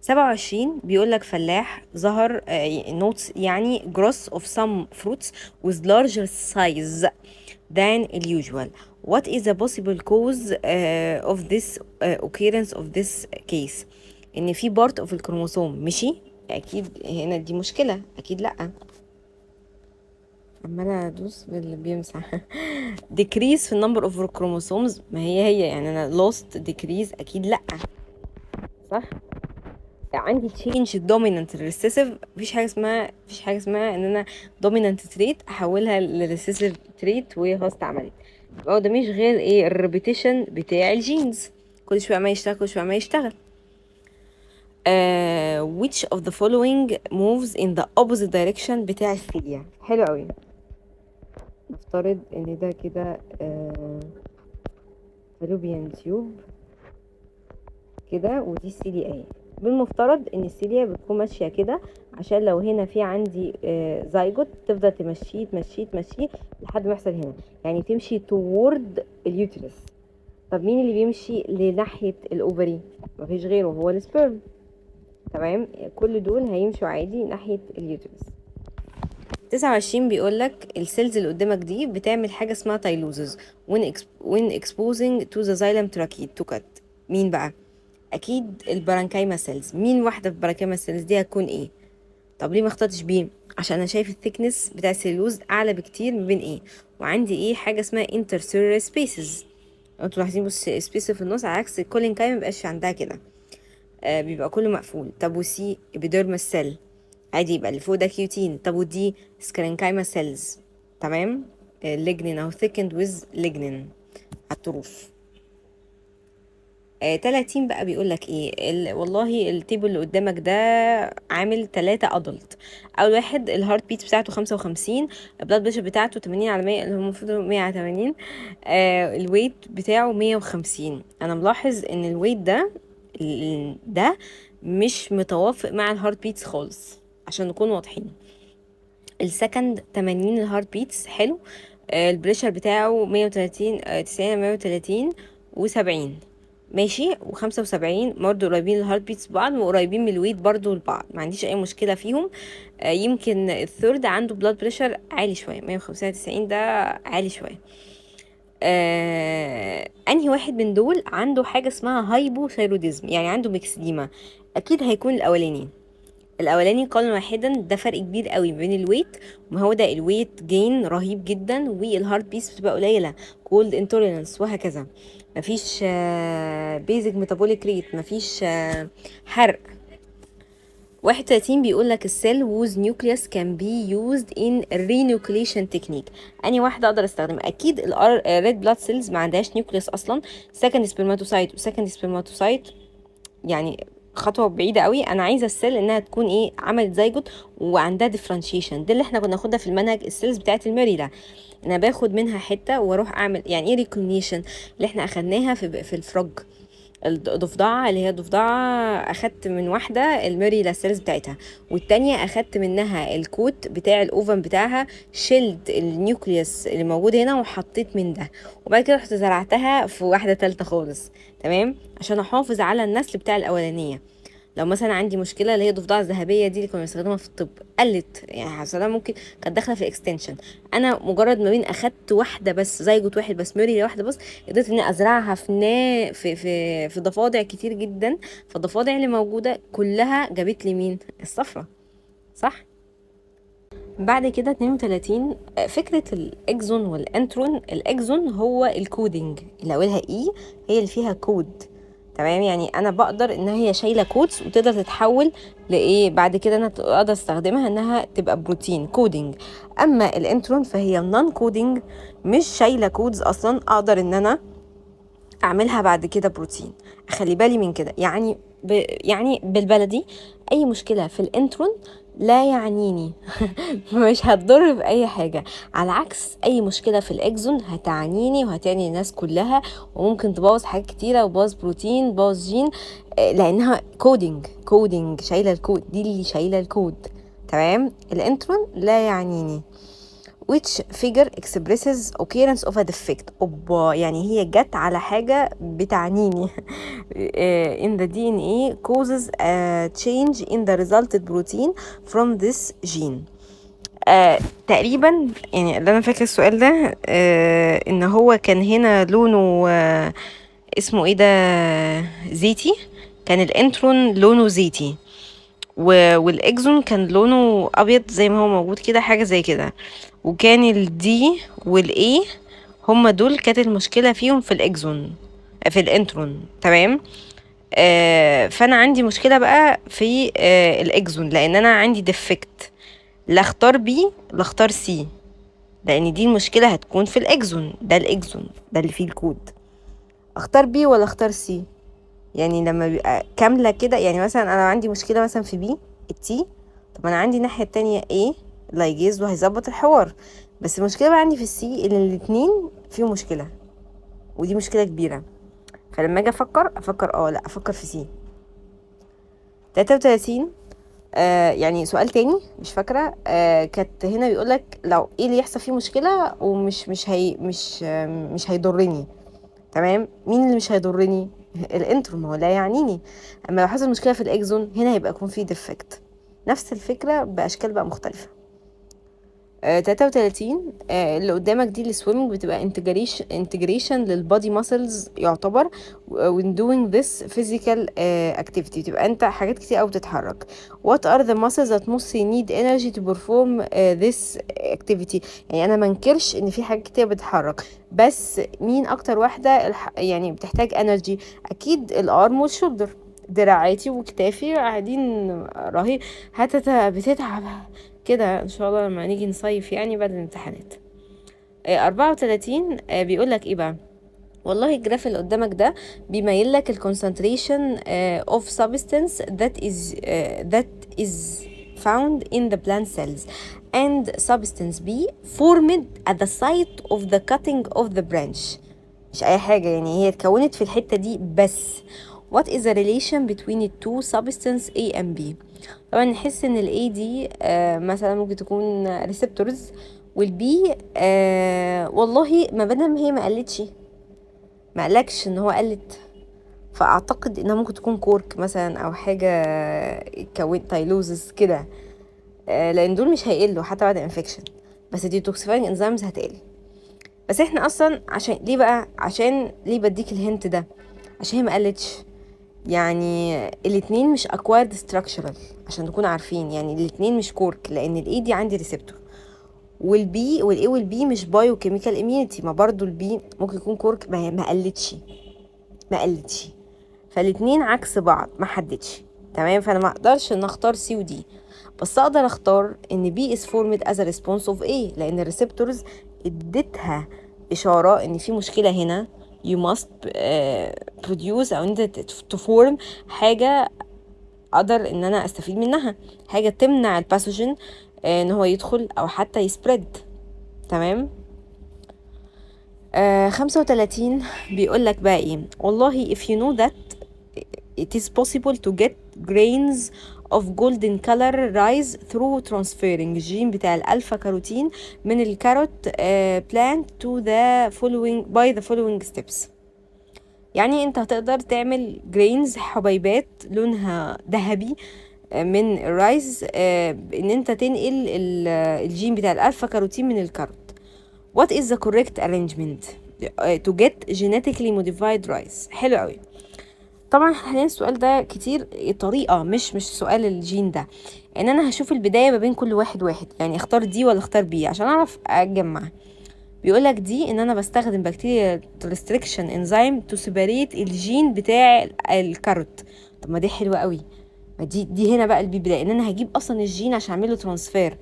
27 بيقول لك فلاح ظهر notes يعني growth of some fruits with larger size than usual. What is the possible cause of this occurrence of this case؟ ان في بارت اوف الكروموسوم مشي، اكيد هنا دي مشكلة، اكيد لا. عمالة ادوس باللي بيمسح. decrease في النمبر اوف chromosomes، ما هي يعني انا lost decrease اكيد لا. صح. عندي change dominant recessive، مفيش حاجة اسمها ان انا dominant trait احولها لrecessive trait وهي خلاص اتعملت. هو ده مش غير ايه؟ الريبيتيشن بتاع الجينز، كل شويه ما يشتغل كل شويه ما يشتغل. which of the following moves in the opposite direction بتاع السيليا؟ حلو قوي. نفترض ان ده كده فالوبيان تيوب كده، ودي السيليا اهي. بالمفترض ان السيليا بتكون ماشيه كده، عشان لو هنا في عندي زايجوت تفضل تمشيه لحد ما يحصل هنا، يعني تمشي toward اليوترس. طب مين اللي بيمشي لناحيه الاوفري؟ مفيش غيره، هو السبرم. تمام، كل دول هيمشوا عادي ناحيه اليوترس. 29 بيقول لك السيلز اللي قدامك دي بتعمل حاجه اسمها تايلوزز when exposing to the xylem trachea to cut. مين بقى؟ اكيد البرانكايما سيلز. مين واحده في البرانكايما سيلز دي هتكون ايه؟ طب ليه ما اخترتش بيه؟ عشان انا شايف الثيكنس بتاع السيلوز اعلى بكتير من بين ايه، وعندي ايه حاجه اسمها intercellular spaces. انتوا لاحظين بص سبيس في النص، على عكس الكولينكايما مبقاش عندها كده، بيبقى كله مقفول. طب وسي ابيديرمال سيل عادي، يبقى اللي فوق ده كيوتين. طب ودي سكرينكايما سيلز. تمام. ليجنين او thickened with ليجنين على الطروف. 30 بقى بيقول لك ايه؟ والله التيبل اللي قدامك ده عامل 3 ادلت. اول واحد الهارت بيت بتاعته 55، البلاد بريشر بتاعته 80 على 100 اللي هو المفروض 100 على 80. الويت بتاعه 150. انا ملاحظ ان الويت ده مش متوافق مع الهارت بيتس خالص عشان نكون واضحين. السكند 80 الهارت بيتس حلو. البريشر بتاعه 130 90 130 و70 ماشي، و75 برضه قريبين الهارت بيتس بعض وقريبين من الويت برضه لبعض، ما عنديش اي مشكله فيهم. يمكن الثيرد عنده بلاد بريشر عالي شويه، 195 ده عالي شويه. انهي واحد من دول عنده حاجه اسمها هايبوثايروديزم، يعني عنده ميكسديما؟ اكيد هيكون الاولاني. الاولاني قولا واحدا ده فرق كبير قوي بين الويت، وما هو ده الويت جين رهيب جدا، والهارت بيس بتبقى قليله، كولد انتوليرانس وهكذا. مفيش بيزك ميتابوليك ريت، مفيش حرق. 31 بيقول لك السيل ووز نيوكليوس كان بي يوزد ان رينيوكليشن تكنيك. اني واحده اقدر استخدم؟ اكيد الريد بلاد سيلز ما عندهاش نيوكليوس اصلا. سكند سبرماتوسايت وسكند سبرماتوسايت يعني خطوه بعيده قوي. انا عايزه السيل انها تكون ايه، عملت زيجوت وعندها ديفرنشيشن. ده اللي احنا كنا ناخدها في المنهج، السيلز بتاعت الميريلا، انا باخد منها حته واروح اعمل يعني ايه ريكوجنيشن اللي احنا اخدناها في الفروج. الضفدعة اللي هي ضفدعة أخدت من واحدة الميري لاسيلز بتاعتها، والتانية أخدت منها الكوت بتاع الأوفن بتاعها، شلت النيوكليوس اللي موجود هنا وحطيت من ده، وبعد كده رحت زرعتها في واحدة تالتة خالص. تمام، عشان أحافظ على النسل بتاع الأولانية. لو مثلا عندي مشكله اللي هي الضفدعه الذهبيه دي اللي كنا بنستخدمها في الطب، قلت يعني حصلها ممكن كانت داخله في اكستنشن، انا مجرد ما بين اخدت واحده بس زيجوت واحد بس ميري واحده بس، قدرت اني ازرعها في ضفادع كتير جدا. فالضفادع اللي موجوده كلها جابت لي مين؟ الصفرة، صح؟ بعد كده 32 فكرة الإكزون والإنترون. الإكزون هو الكودينج اللي أولها إي، هي اللي فيها كود. تمام، يعني أنا بقدر إن هي شايلة كودز وتقدر تتحول لإيه بعد كده، أنا أقدر استخدمها إنها تبقى بروتين كودينج. أما الإنترون فهي نون كودينج، مش شايلة كودز أصلا، أقدر إن أنا اعملها بعد كده بروتين. اخلي بالي من كده، يعني بالبلدي اي مشكله في الانترون لا يعنيني مش هتضر باي حاجه، على عكس اي مشكله في الاكزون هتعنيني وهتعني الناس كلها، وممكن تبوظ حاجات كتيره وبوظ بروتين بوظ جين، لانها كودينج شايله الكود، دي اللي شايله الكود. تمام، الانترون لا يعنيني. which figure expresses occurrence of a defect. اوبا، يعني هي جت على حاجة بتعنيني in the DNA causes a change in the resulted protein from this gene. تقريبا يعني اللي انا فاكر السؤال ده ان هو كان هنا لونه اسمه ايه ده، زيتي. كان الانترون لونه زيتي، والاكزون كان لونه ابيض زي ما هو موجود كده، حاجه زي كده. وكان الدي والاي هما دول كانت المشكله فيهم في الاكزون، في الانترون. تمام، فانا عندي مشكله بقى في الاكزون، لان انا عندي ديفكت. لا اختار بي لا اختار سي، لان دي المشكله هتكون في الاكزون، ده الاكزون ده اللي فيه الكود. اختار بي ولا اختار سي؟ يعني لما بيبقى كامله كده، يعني مثلا انا عندي مشكله مثلا في بي التي، طب انا عندي الناحيه التانية ايه لايجيز وهيظبط الحوار، بس المشكله بقى عندي في السي ان الاتنين فيهم مشكله، ودي مشكله كبيره. فلما اجي افكر لا افكر في سي. 33 يعني سؤال تاني مش فاكره، كانت هنا بيقولك لو ايه اللي يحصل فيه مشكله ومش مش هي مش مش هيضرني. تمام، مين اللي مش هيضرني؟ الانترو، ما هو لا يعنيني. اما لو حصل مشكله في الاكزون هنا هيبقى يكون فيه ديفكت. نفس الفكره باشكال بقى مختلفه. 33 اللي قدامك دي السويمنج بتبقى انتجريشن للبادي ماسلز يعتبر. when doing this physical activity بتبقى انت حاجات كتير قوي بتتحرك. what are the muscles that mostly need energy to perform this activity؟ يعني انا منكرش ان في حاجات كتير بتتحرك، بس مين اكتر واحده يعني بتحتاج انرجي؟ اكيد الارم والشولدر، دراعاتي وكتافي قاعدين رهيب بتتعب كده ان شاء الله لما نيجي نصيف يعني بعد الامتحانات. 34 بيقول لك ايه بقى؟ والله الجراف اللي قدامك ده بيميل لك الكونسنتريشن of substance that is found in the plant cells and substance B formed at the site of the cutting of the branch. مش اي حاجة، يعني هي اتكونت في الحتة دي بس. what is the relation between the two substance A and B؟ طبعا نحس ان ال A دي مثلا ممكن تكون receptors، وال B والله ما بدم هي ما قالكش ان هو قالت، فاعتقد انها ممكن تكون كورك مثلا او حاجة كون تايلوزس كده، لان دول مش هيقلوا حتى بعد انفكشن، بس دي توكسيفاينج انزيمز هتقل. بس احنا اصلا عشان ليه بديك الهنت ده؟ عشان هي ما قالتش يعني الاتنين مش acquired structural عشان نكون عارفين، يعني الاتنين مش كورك، لان الاي دي عندي ريسبتور، والبي والاي والبي مش بايو كيميكال اميونيتي، ما برضو البي ممكن يكون كورك، ما قلتش. فالاتنين عكس بعض، ما حددش. تمام، فانا ما اقدرش ان اختار سي ودي، بس اقدر اختار ان بي is formed as a response of A، لان الريسبتورز اديتها اشاره ان في مشكله هنا، you must produce او انت تفورم حاجه اقدر ان انا استفيد منها، حاجه تمنع الباثوجين ان هو يدخل او حتى يسبريد. تمام. 35 بيقول لك بقى ايه، والله if you know that it is possible to get grains of golden color rise through transferring الجين بتاع الألفا كاروتين من الكاروت plant to the following by the following steps. يعني انت هتقدر تعمل grains، حبيبات لونها ذهبي من الرايز، ان انت تنقل الجين بتاع الألفا كاروتين من الكاروت. What is the correct arrangement to get genetically modified rice؟ حلو قوي. طبعا حاليا السؤال ده كتير طريقة، مش سؤال الجين ده، ان انا هشوف البداية ما بين كل واحد، يعني اختار دي ولا اختار بي عشان اعرف اجمع. بيقولك دي ان انا بستخدم بكتيريا ريستريكشن انزيم تو سيبريت الجين بتاع الكاروت. طب ما دي حلوة قوي، ما دي هنا بقى البي بداية، ان انا هجيب اصلا الجين عشان اعمله ترانسفير،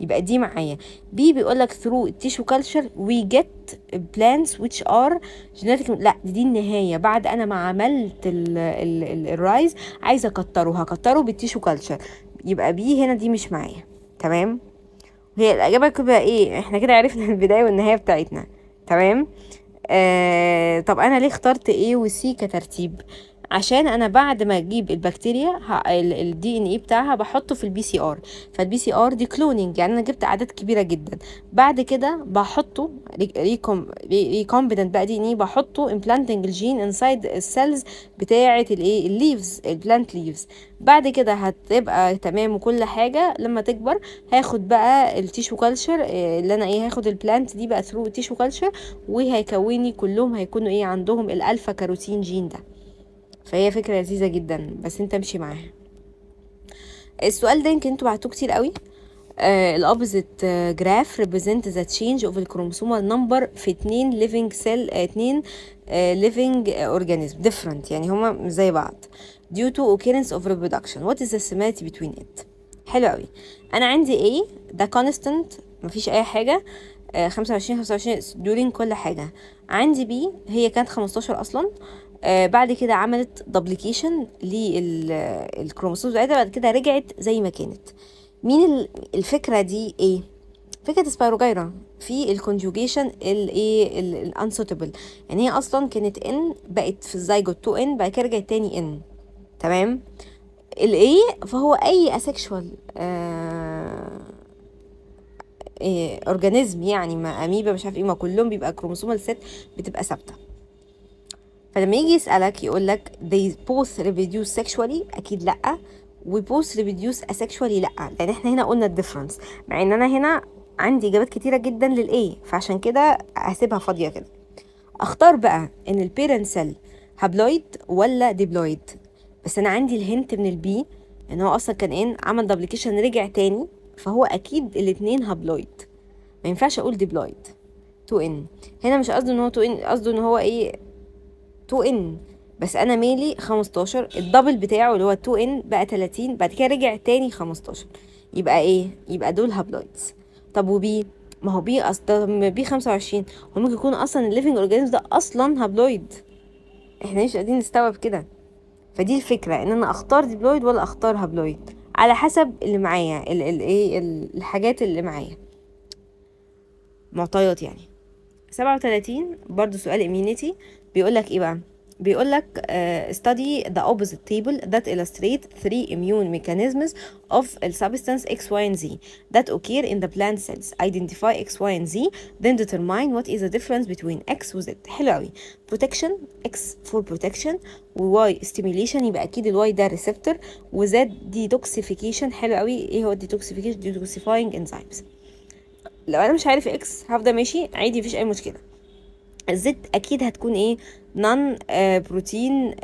يبقى دي معايا. بي بيقولك through tissue culture we get plants which are genetic، لا دي النهاية، بعد انا ما عملت الرايز عايزة هكتره بالتيشو كلتشر، يبقى بي هنا دي مش معايا. تمام، هي الاجابة كده ايه، احنا كده عرفنا البداية والنهاية بتاعتنا. تمام. طب انا ليه اخترت A و C كترتيب؟ عشان انا بعد ما اجيب البكتيريا الدي ان ايه بتاعها بحطه في البي سي ار، فالبي سي ار دي كلونينج، يعني انا جبت اعداد كبيره جدا، بعد كده بحطه ريكومبيننت بقى دي ان ايه، بحطه امبلانتنج الجين انسايد السيلز بتاعه الايه الليفز، البلانت ليفز. بعد كده هتبقى تمام وكل حاجه، لما تكبر هاخد بقى التيشو كلتشر اللي انا ايه، هاخد البلانت دي بقى ثرو التيشو كلتشر، وهيكوني كلهم هيكونوا ايه، عندهم الالفا كاروتين جين ده. فهي فكرة لذيذة جدا، بس انت امشي معاها. السؤال ده يمكن انتوا بعتوه كتير قوي. الأوبزيت جراف represent the change of الكروموسومال نمبر في 2 living cell 2 living organism different، يعني هما مش زي بعض due to occurrence of reproduction. what is the similarity between it؟ حلو قوي. انا عندي A ده constant مفيش اي حاجة، 25 during كل حاجة. عندي B هي كانت 15 اصلا، بعد كده عملت دبليكيشن للكروموسوم بتاعتها، بعد كده رجعت زي ما كانت. مين الفكره دي ايه؟ فكره سبايروجايرا في الكونجوجيشن الايه الانسوتبل، يعني هي اصلا كانت ان بقت في الزيجوت 2 ان، بعد كده رجعت تاني ان. تمام. الايه فهو اي اسكشوال اورجانيزم، يعني ما اميبا مش عارف ايه، ما كلهم بيبقى كروموسومال ست بتبقى ثابته. فلما يجي يسألك يقولك they both reproduce sexually، أكيد لأ، و both reproduce asexually لأ، لأن احنا هنا قلنا الديفرنس، مع ان انا هنا عندي إجابات كتيرة جدا للA، فعشان كده هسيبها فاضية كده. اختار بقى ان البيرنت سيل هابلويد ولا ديبلويد، بس انا عندي الهنت من البي ان هو اصلا كان ان عمل دبليكيشن رجع تاني، فهو اكيد الاتنين هابلويد، ما ينفعش اقول ديبلويد. 2 ان هنا مش قصده ان هو 2 ان، قصده ان هو ايه 2 ان، بس انا ميلي 15 الدبل بتاعه اللي هو 2 ان بقى 30، بعد كده رجع تاني 15، يبقى ايه، يبقى دول هابلويدز. طب وبي، ما هو بي اصلا بي 25 هو ممكن يكون اصلا الليفنج اورجانيزم ده اصلا هابلويد، احنا مش قادرين نستوعب كده. فدي الفكره، ان انا اختار ديبلويد ولا اختار هابلويد على حسب اللي معايا، ايه الحاجات اللي معايا، معطيات يعني. 37 برضو سؤال immunity، بيقولك ايه بقى، بيقولك study the opposite table that illustrate 3 immune mechanisms of a substance X, Y, and Z that occur in the plant cells. Identify X, Y, and Z, then determine what is the difference between X و Z. حلو قوي. protection X for protection، و Y stimulation، يبقى اكيد ال Y ده receptor، و Z detoxification. حلو قوي. ايه هو detoxification؟ detoxifying enzymes. لو انا مش عارف X هفضل ماشي عادي مفيش اي مشكله. الزد اكيد هتكون ايه؟ نون بروتين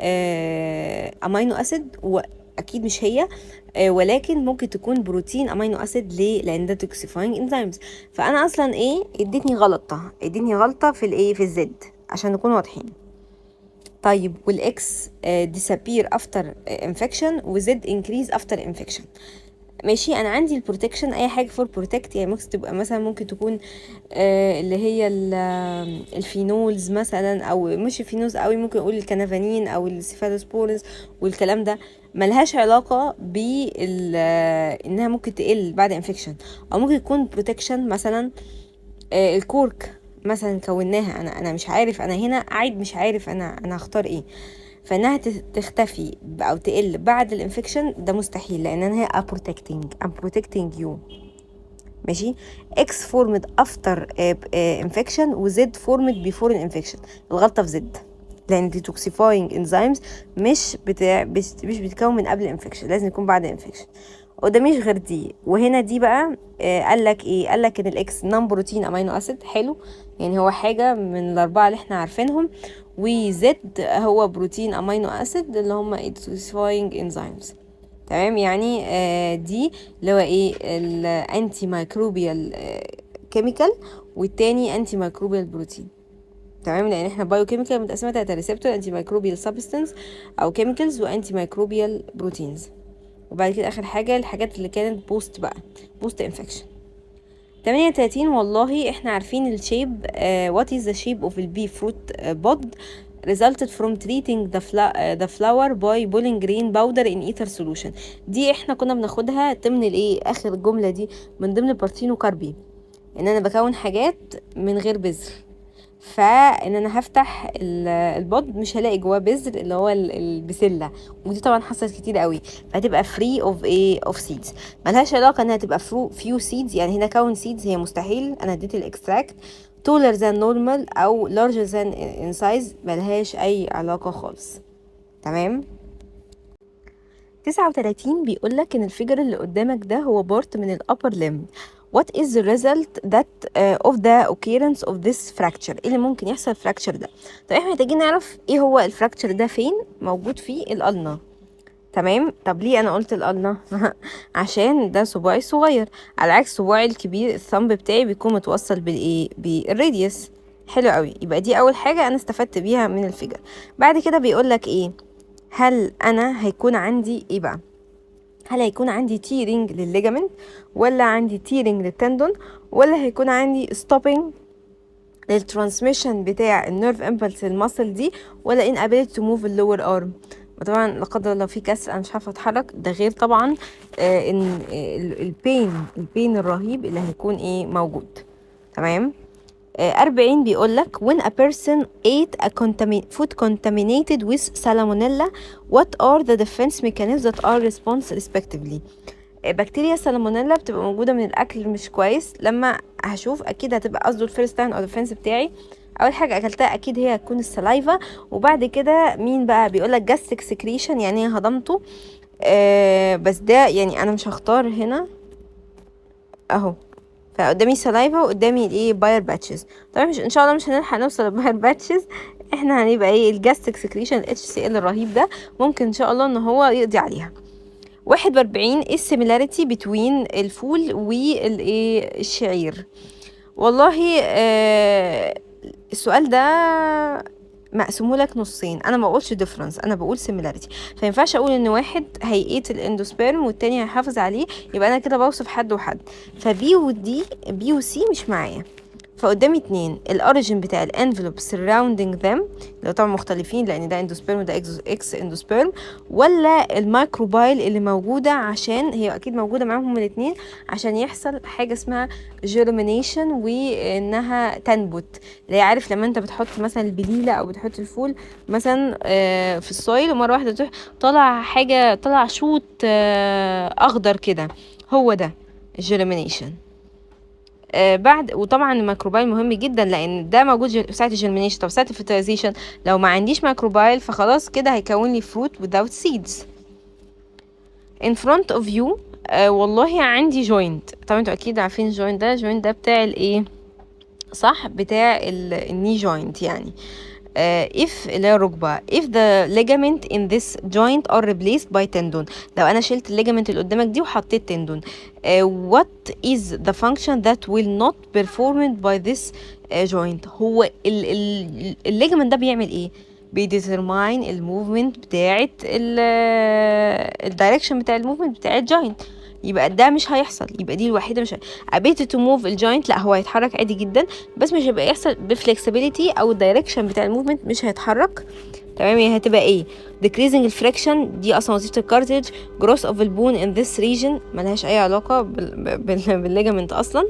امينو اسيد، واكيد مش هي، ولكن ممكن تكون بروتين امينو اسيد. ليه؟ لان ده توكسيفاينج انزيمز. فانا اصلا ايه؟ ادتني غلطه في الايه؟ في الزد، عشان نكون واضحين. طيب والاكس disappear after infection وزد increase after infection. ماشي، انا عندي البروتكشن اي حاجه فور بروتكت، يعني ممكن تبقى مثلا ممكن تكون اللي هي الفينولز مثلا، او مش الفينولز قوي، ممكن اقول الكنافانين او السيفالوسبورز والكلام ده، ملهاش علاقه انها ممكن تقل بعد انفكشن. او ممكن يكون بروتكشن مثلا الكورك مثلا كوناها، انا مش عارف، انا هنا قاعد مش عارف انا هختار ايه. فانها تختفي او تقل بعد الانفكشن ده مستحيل، لان انا هي I'm protecting you. ماشي. X formed after infection و Z formed before an infection. الغلطة في Z، لان detoxifying enzymes مش بتتكون من قبل الانفكشن، لازم يكون بعد الانفكشن. وده مش غير دي. وهنا دي بقى قال لك ايه؟ قال لك ان الاكس نون بروتين امينو اسيد. حلو، يعني هو حاجه من الاربعه اللي احنا عارفينهم. وزد هو بروتين امينو اسيد اللي هم detoxifying enzymes. تمام، يعني دي اللي هو ايه؟ الانتي مايكروبيال كيميكال، والتاني انتي مايكروبيال بروتين. تمام، لان احنا بايو كيميكال متقسمه 3: ريسبتور، انتي مايكروبيال سبستانس او كيميكالز، وانتي مايكروبيال بروتينز. وبعد كده اخر حاجه الحاجات اللي كانت بوست بقى، بوست انفكشن. 38 والله احنا عارفين الشيب. what is the shape of the bee fruit pod resulted from treating the flower by boiling grain powder in ether solution. دي احنا كنا بناخدها ضمن الايه؟ اخر الجمله دي من ضمن بارتينو كاربي، ان انا بكون حاجات من غير بذر. فان انا هفتح البيض مش هلاقي جواه بذر اللي هو البسله، ودي طبعا حصلت كتير قوي. فهتبقى فري اوف ايه؟ اوف سيدز. ملهاش علاقه انها تبقى فيو سيدز، يعني هنا كون سيدز هي مستحيل. انا اديت الاكستراكت taller than normal او larger than in size، ملهاش اي علاقه خالص. تمام. 39 بيقولك ان الفيجر اللي قدامك ده هو بارت من الupper limb. What is the result that of the occurrence of this fracture؟ ايه اللي ممكن يحصل fracture ده؟ طب احنا محتاجين نعرف ايه هو الفراكتشر ده، فين موجود فيه القلنة. تمام. طب ليه انا قلت القلنة؟ عشان ده صباعي الصغير، على عكس صباعي الكبير الثumb بتاعي بيكون متوصل بالايه؟ بالراديوس. حلو قوي، يبقى دي اول حاجة انا استفدت بيها من الفيجر. بعد كده بيقولك ايه؟ هل انا هيكون عندي ايه بقى؟ هل هيكون عندي تيرنج للليجامنت، ولا عندي تيرنج للتندون، ولا هيكون عندي ستوبينج للترانسميشن بتاع النيرف امبلس الماسل دي، ولا inability to move اللور ارم؟ طبعا لا قدر الله في كسر انا مش عارفه اتحرك، ده غير طبعا ان البين الرهيب اللي هيكون ايه؟ موجود. تمام. 40 بيقولك when a person ate a food contaminated with salmonella what are the defense mechanisms that are response respectively. بكتيريا سالمونيلا بتبقى موجودة من الأكل مش كويس. لما هشوف أكيد هتبقى قصده الفيرست لاين أو ديفنس بتاعي. أول حاجة أكلتها أكيد هي هتكون السلايفا، وبعد كده مين بقى؟ بيقولك جاستيك سكريشن، يعني هي هضمته. بس ده يعني أنا مش هختار هنا أهو. فقدامي سلايفا وقدامي الايه؟ باير باتشز. طبعا مش ان شاء الله مش هنلحق نوصل للباير باتشز. احنا هنبقى ايه؟ الجاستيك سكريشن HCl الرهيب ده ممكن ان شاء الله ان هو يقضي عليها. 41 ايه السيميلاريتي بتوين الفول والايه؟ الشعير. والله السؤال ده مقسومه لك نصين. انا ما بقولش ديفرنس، انا بقول سيميلاريتي. فينفعش اقول ان واحد هيقيت الاندوسبيرم والتاني هيحافظ عليه، يبقى انا كده بوصف حد وحد. فبي ودي بي وسي مش معايا. فقدامي 2 الاوريجين بتاع الانفلوب surrounding them اللي طبعا مختلفين، لان ده اندوسبيرم وده اكس اندوسبيرم، ولا الميكروبايل اللي موجوده، عشان هي اكيد موجوده معاهم هما الاثنين عشان يحصل حاجه اسمها جيرمينيشن وانها تنبت. اللي عارف لما انت بتحط مثلا البليله او بتحط الفول مثلا في السويل، ومره واحده تروح طلع حاجه، طلع شوط اخضر كده، هو ده الجيرمينيشن. بعد وطبعا الميكروبايل مهم جدا، لان ده موجود ساعه الجيرمينيشن. طب ساعه الفيرتيلايزيشن لو ما عنديش ميكروبايل فخلاص كده هيكون لي fruit without seeds. in front of you والله عندي joint. طبعا انتوا اكيد عارفين الجوينت ده بتاع الايه؟ صح بتاع الني جوينت يعني. if اللي هي الركبة if the ligament in this joint are replaced by tendon. لو أنا شلت الليجامنت اللي قدامك دي وحطيت تندون what is the function that will not performed by this joint. هو الليجامنت ده بيعمل ايه؟ بيديترماين الموفمنت بتاعت الدايركشن بتاع الموفمنت بتاع الجوينت. يبقى ده مش هيحصل، يبقى دي الوحيده مش ability to move الجوينت، لا هو هيتحرك عادي جدا بس مش هيبقى يحصل بفلكسبيليتي او الدايركشن بتاع الموفمنت مش هيتحرك. تمام. هي هتبقى ايه؟ decreasing الفريكشن، دي اصلا وظيفه الكارتريج. growth of the bone in this region ملهاش اي علاقه بالليجامنت اصلا.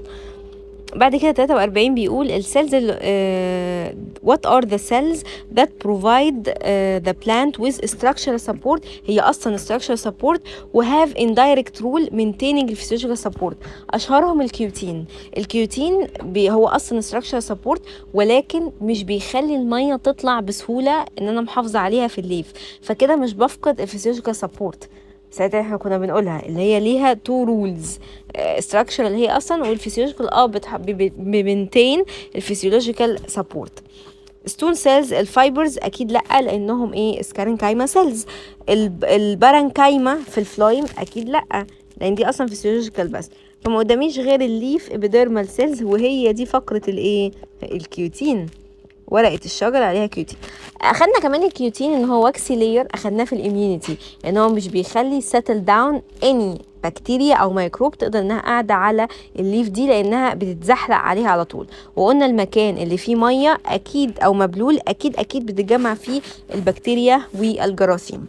بعد كده 43 بيقول السيلز what are the cells that provide the plant with structural support. هي اصلا structural support و have indirect role maintaining physiological support. اشهرهم الكيوتين. الكيوتين هو اصلا structural support ولكن مش بيخلي المية تطلع بسهولة ان انا محافظة عليها في الليف، فكده مش بفقد الفيزيولوجيكال سبورت. ساعتها احنا كنا بنقولها اللي هي ليها تو رولز، structural اللي هي اصلا والفسيولوجيكال بمنتين الفسيولوجيكال سبورت. ستون سيلز الفايبرز اكيد لا لانهم ايه سكارنكايما سيلز. البارنكايما في الفلايم اكيد لا لان دي اصلا فسيولوجيكال بس. فما قداميش غير الليف ابيديرمال سيلز وهي دي فقرة الايه الكيوتين، ورقة الشجر عليها كيوتين. اخدنا كمان الكيوتين ان هو واكسي لاير، اخدناه في الاميونيتي ان هو مش بيخلي سيتل داون اني بكتيريا او ميكروب تقدر انها قاعده على الليف دي لانها بتتزحلق عليها على طول. وقلنا المكان اللي فيه ميه اكيد او مبلول اكيد بتتجمع فيه البكتيريا والجراثيم.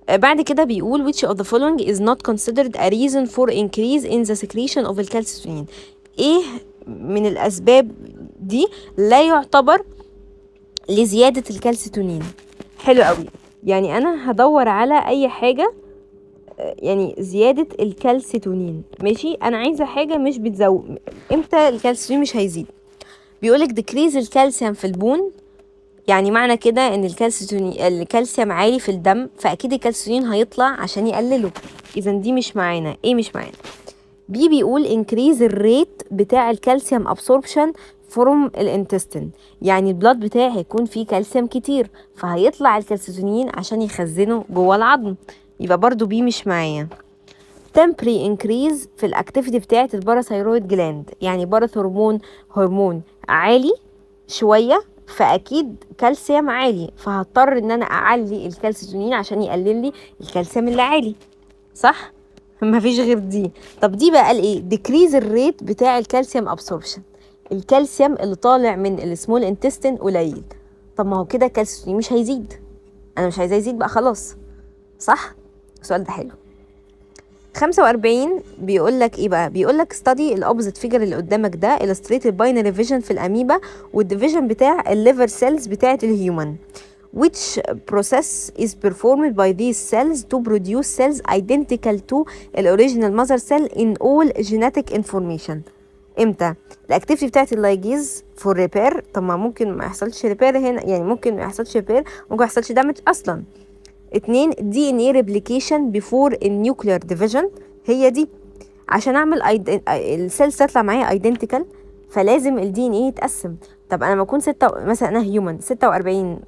بعد كده بيقول which of the following is not considered a reason for increase in the secretion of الكالسيتونين. ايه من الاسباب دي لا يعتبر لزيادة الكالسيتونين؟ حلو قوي. يعني انا هدور على اي حاجة يعني زيادة الكالسيتونين، ماشي. انا عايزة حاجة مش بتزود. امتى الكالسيتونين مش هيزيد؟ بيقولك decrease الكالسيوم في البون، يعني معنى كده ان الكالسيوم عالي في الدم فاكيد الكالسيتونين هيطلع عشان يقلله. اذا دي مش معانا. ايه مش معانا؟ بي بيقول increase الريت بتاع الكالسيوم absorption from الانتستين، يعني البلاد بتاعي هيكون فيه كالسيوم كتير فهيطلع الكالسيتونين عشان يخزنه جوه العظم، يبقى برضو بي مش معايا. temporary increase في الاكتيفيتي بتاعه الباراثايرويد جلاند، يعني هرمون عالي شويه فاكيد كالسيوم عالي فهضطر ان انا اعلي الكالسيتونين عشان يقلل لي الكالسيوم اللي عالي، صح؟ ما فيش غير دي. طب دي بقى قال ايه؟ decrease الريت بتاع الكالسيوم absorption، الكالسيوم اللي طالع من السمول انتستين قليل. طب ما هو كده الكالسيوم مش هيزيد، انا مش عايزاه يزيد بقى خلاص، صح؟ السؤال ده حلو. 45 بيقول لك ايه بقى؟ بيقول لك study الاوبوزيت فيجر اللي قدامك ده illustrate الباينري فيجن في الاميبا والديفيجن بتاع الليفر سيلز بتاعه الهيومن. which process is performed by these cells to produce cells identical to the original mother cell in all genetic information. امتى؟ الاكتيفيتي بتاعت اللايجيز فور ريبير. طب ما ممكن ما يحصلش ريبير هنا، يعني ممكن ما يحصلش ريبير، ممكن ما يحصلش دامج اصلا. 2 DNA replication before النيوكلير ديفيجن، هي دي عشان اعمل السيلز تطلع معايا identical فلازم الدي ان ايه يتقسم. طب انا ما اكون مثلا انا هيومن 46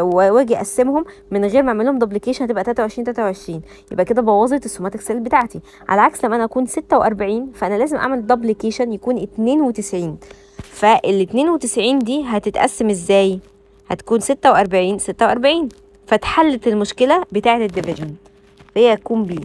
واجي اقسمهم من غير ما اعمل لهم دوبليكيشن هتبقى 23 يبقى كده بوظت السوماتيك سيل بتاعتي. على عكس لما انا اكون 46 فانا لازم اعمل دوبليكيشن يكون 92. فال 92 دي هتتقسم ازاي؟ هتكون 46 فاتحلت المشكله بتاعه الديفيجن، فهي هتكون بي.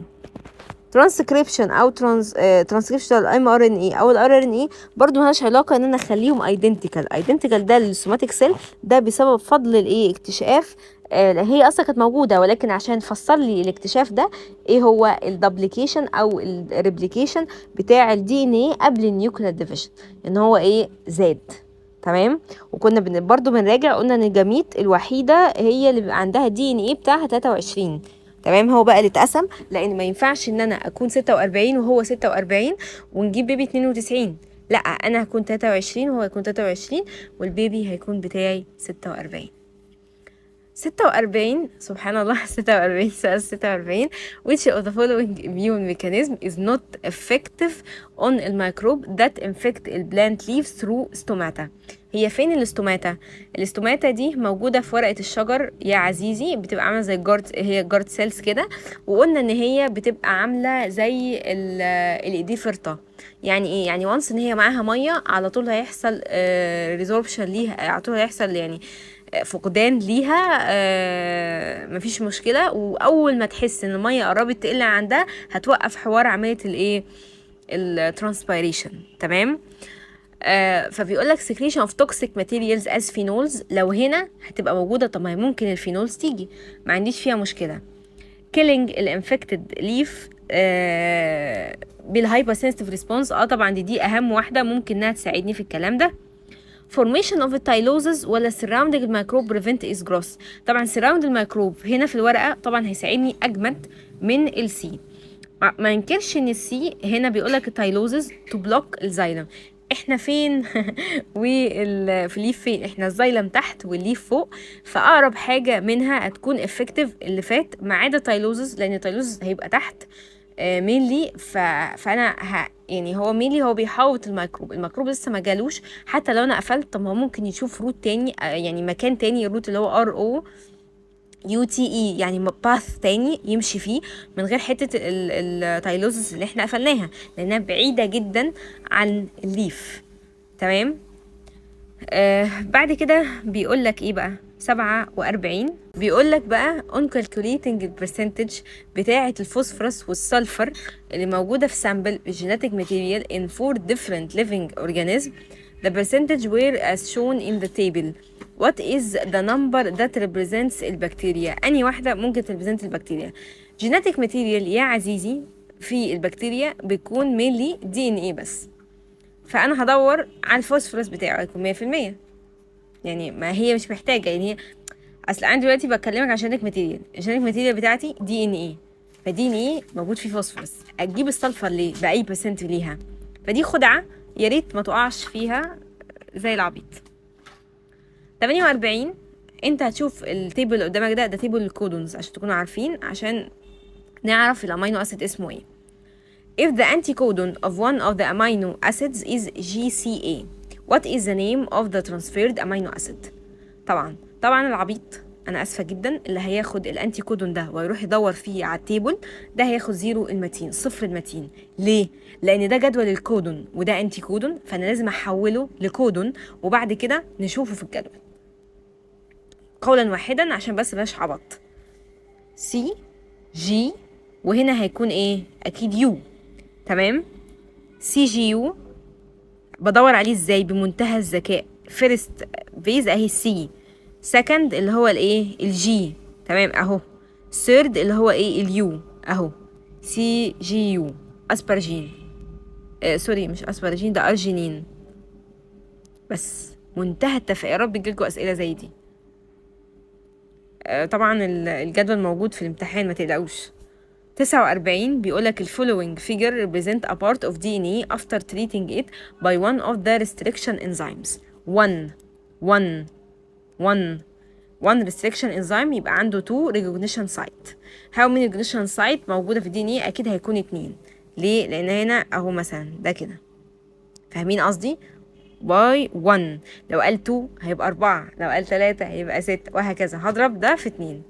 ترانسكريبشن او ترانسكريبشن الام ار ان اي او الار ان اي برضو مالهاش علاقه ان انا اخليهم ايدنتيكال ده للسوماتيك سيل، ده بسبب فضل الايه اكتشاف هي اصلا كانت موجوده ولكن عشان فسر لي الاكتشاف ده ايه هو الدبليكيشن او الريبليكيشن بتاع الدي ان ايه قبل النيوكلير ديفيجن ان هو ايه زاد. تمام. وكنا برضو بنراجع قلنا ان الجميت الوحيده هي اللي بيبقى عندها دي ان ايه بتاعها 23. تمام. هو بقى اللي اتقسم لان ما ينفعش ان انا اكون 46 وهو 46 ونجيب بيبي 92، لا انا هكون 23 وهو هيكون 23 والبيبي هيكون بتاعي 46. 46 سبحان الله 46 سؤال 46 which of the following immune mechanism is not effective on الميكروب that infect البلانت leaves through stomata. هي فين الاستوماتا؟ الاستوماتا دي موجودة في ورقة الشجر يا عزيزي، بتبقى عاملة زي الجارد، هي جارد سيلز كده، وقلنا ان هي بتبقى عاملة زي الايدي فرطة. يعني ايه؟ يعني وانس ان هي معاها مية على طول هيحصل ريزوربشن ليها، على طول هيحصل يعني فقدان ليها، مفيش مشكلة. واول ما تحس ان المية قربت تقل عندها هتوقف حوار عملية الايه، الترانسبيريشن. تمام. فبيقول لك secretion of toxic materials as phenols، لو هنا هتبقى موجودة، طب ما هي ممكن الفينولز تيجي، ما عنديش فيها مشكلة. killing الانفكتد ليف بالهايبرسنسيتيف ريسبونس، طبعا دي اهم واحدة ممكن انها تساعدني في الكلام ده. formation of التايلوزز ولا surrounding الميكروب prevent is growth. طبعا surround الميكروب هنا في الورقة طبعا هيساعدني اجمد من السي. ما ننكرش ان السي هنا بيقولك التايلوزز تو بلوك الزايلم. احنا فين في الليف فين؟ احنا الزايلم تحت والليف فوق، فاقرب حاجه منها هتكون افكتيف اللي فات ما عدا تايلوزز، لان التايلوزز هيبقى تحت مينلي. فانا يعني هو مينلي هو بيحاوط الميكروب لسه ما جالوش، حتى لو انا قفلت طب ما هو ممكن يشوف روت تاني، يعني مكان تاني، الروت اللي هو RO UTE، يعني باث تاني يمشي فيه من غير حتة التايلوزس اللي احنا قفلناها، لانها بعيدة جدا عن الليف. تمام. بعد كده بيقول لك ايه بقى؟ 47 بيقول لك بقى on calculating the percentage بتاعة الفوسفورس والسلفر اللي موجودة في سامبل genetic material in 4 different living organisms. The percentage were as shown in the table. What is the number that represents البكتيريا؟ أنهي واحدة ممكن تريبريزنت البكتيريا؟ genetic material يا عزيزي في البكتيريا بيكون mainly DNA بس، فأنا هدور على الفوسفورس بتاعه يكون 100%. يعني ما هي مش محتاجة، يعني هي أصل أنا دلوقتي بكلمك عن genetic material، الجينيتك ماتيريال بتاعتي DNA، فDNA موجود فيه فوسفورس، أجيب السلفر ليه بأي برسنت ليها؟ فدي خدعة يا ريت ما تقعش فيها زي العبيط. 48 انت هتشوف التيبل اللي قدامك ده تيبل الكودونز عشان تكونوا عارفين، عشان نعرف الامينو اسيد اسمه ايه. If the anticodon of one of the amino acids is GCA, what is the name of the transferred amino acid؟ طبعا العبيط، انا اسفه جدا، اللي هياخد الانتي كودون ده ويروح يدور فيه على التيبل ده هياخد 0 المتين، 0 المتين. ليه؟ لان ده جدول الكودون وده انتي كودون، فانا لازم احوله لكودون وبعد كده نشوفه في الجدول قولا واحدا عشان بس بلاش عبط. سي جي وهنا هيكون ايه؟ اكيد يو. تمام. سي جي يو بدور عليه ازاي؟ بمنتهى الذكاء. فيرست بيز اهي السي، سكند اللي هو الايه؟ الجي. تمام اهو. ثيرد اللي هو ايه؟ اليو اهو. سي جي يو اسبرجين، سوري مش اسبرجين، ده ارجينين. بس منتهى التفاؤل، يا رب يجيلكوا اسئله زي دي. طبعا الجدول موجود في الامتحان ما تقلقوش. 49 بيقولك ال following figure represent a part of DNA after treating it by one of the restriction enzymes. one restriction enzyme يبقى عنده 2 recognition site. how many recognition site موجودة في DNA؟ أكيد هيكون 2. ليه؟ لأن هنا أهو مثلا ده كده، فاهمين قصدي؟ by 1. لو قال 2 هيبقى 4، لو قال 3 هيبقى 6، وهكذا. هضرب ده في 2.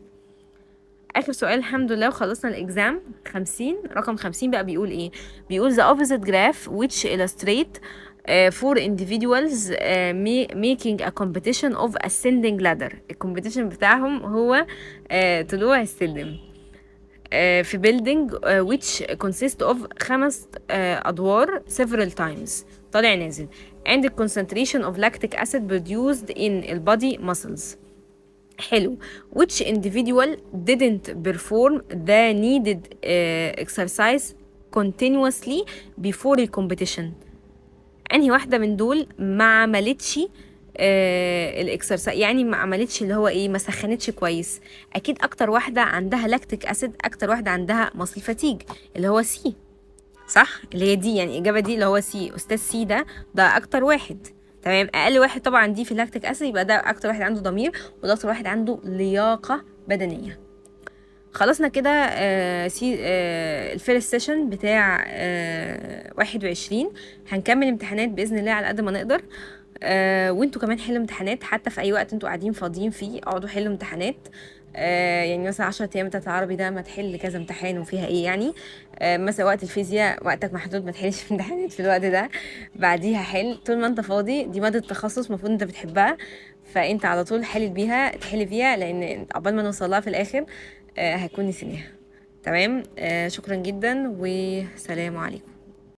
اخر سؤال الحمد لله وخلصنا الاكزام. 50 رقم 50 بقى بيقول ايه؟ بيقول the opposite graph which illustrate for individuals making a competition of ascending ladder. الكومبيتيشن بتاعهم هو طلوع السلم في building which consist of 5 أدوار several times، طالع نازل، and the concentration of lactic acid produced in the body muscles. حلو. which individual didn't perform the needed exercise continuously before the competition؟ انهي واحدة من دول ما عملتش الاكسرسايز، يعني ما عملتش اللي هو ايه، ما سخنتش كويس؟ اكيد اكتر واحدة عندها لاكتيك اسيد، اكتر واحدة عندها ماسل فاتيج، اللي هو سي، صح؟ اللي هي دي، يعني الاجابة دي اللي هو سي. استاذ سي ده اكتر واحد. تمام. اقل واحد طبعا دي في اللاكتيك اسيد، يبقى ده اكتر واحد عنده ضمير، وده اكتر واحد عنده لياقه بدنيه. خلصنا كده الفيرست سيشن بتاع 21. هنكمل امتحانات باذن الله على قد ما نقدر. وانتوا كمان حلوا امتحانات، حتى في اي وقت انتوا قاعدين فاضيين فيه اقعدوا حلوا امتحانات. يعني مثلا 10 ايام بتاعت العربي ده ما تحل كذا امتحان وفيها ايه يعني. مثلا وقت الفيزياء وقتك محدود، ما تحلش امتحانات في الوقت ده، بعديها حل طول ما انت فاضي. دي ماده تخصص المفروض انت بتحبها، فانت على طول تحل فيها، لان عقبال ما نوصل لها في الاخر هيكون نسيناها. تمام. شكرا جدا وسلام عليكم.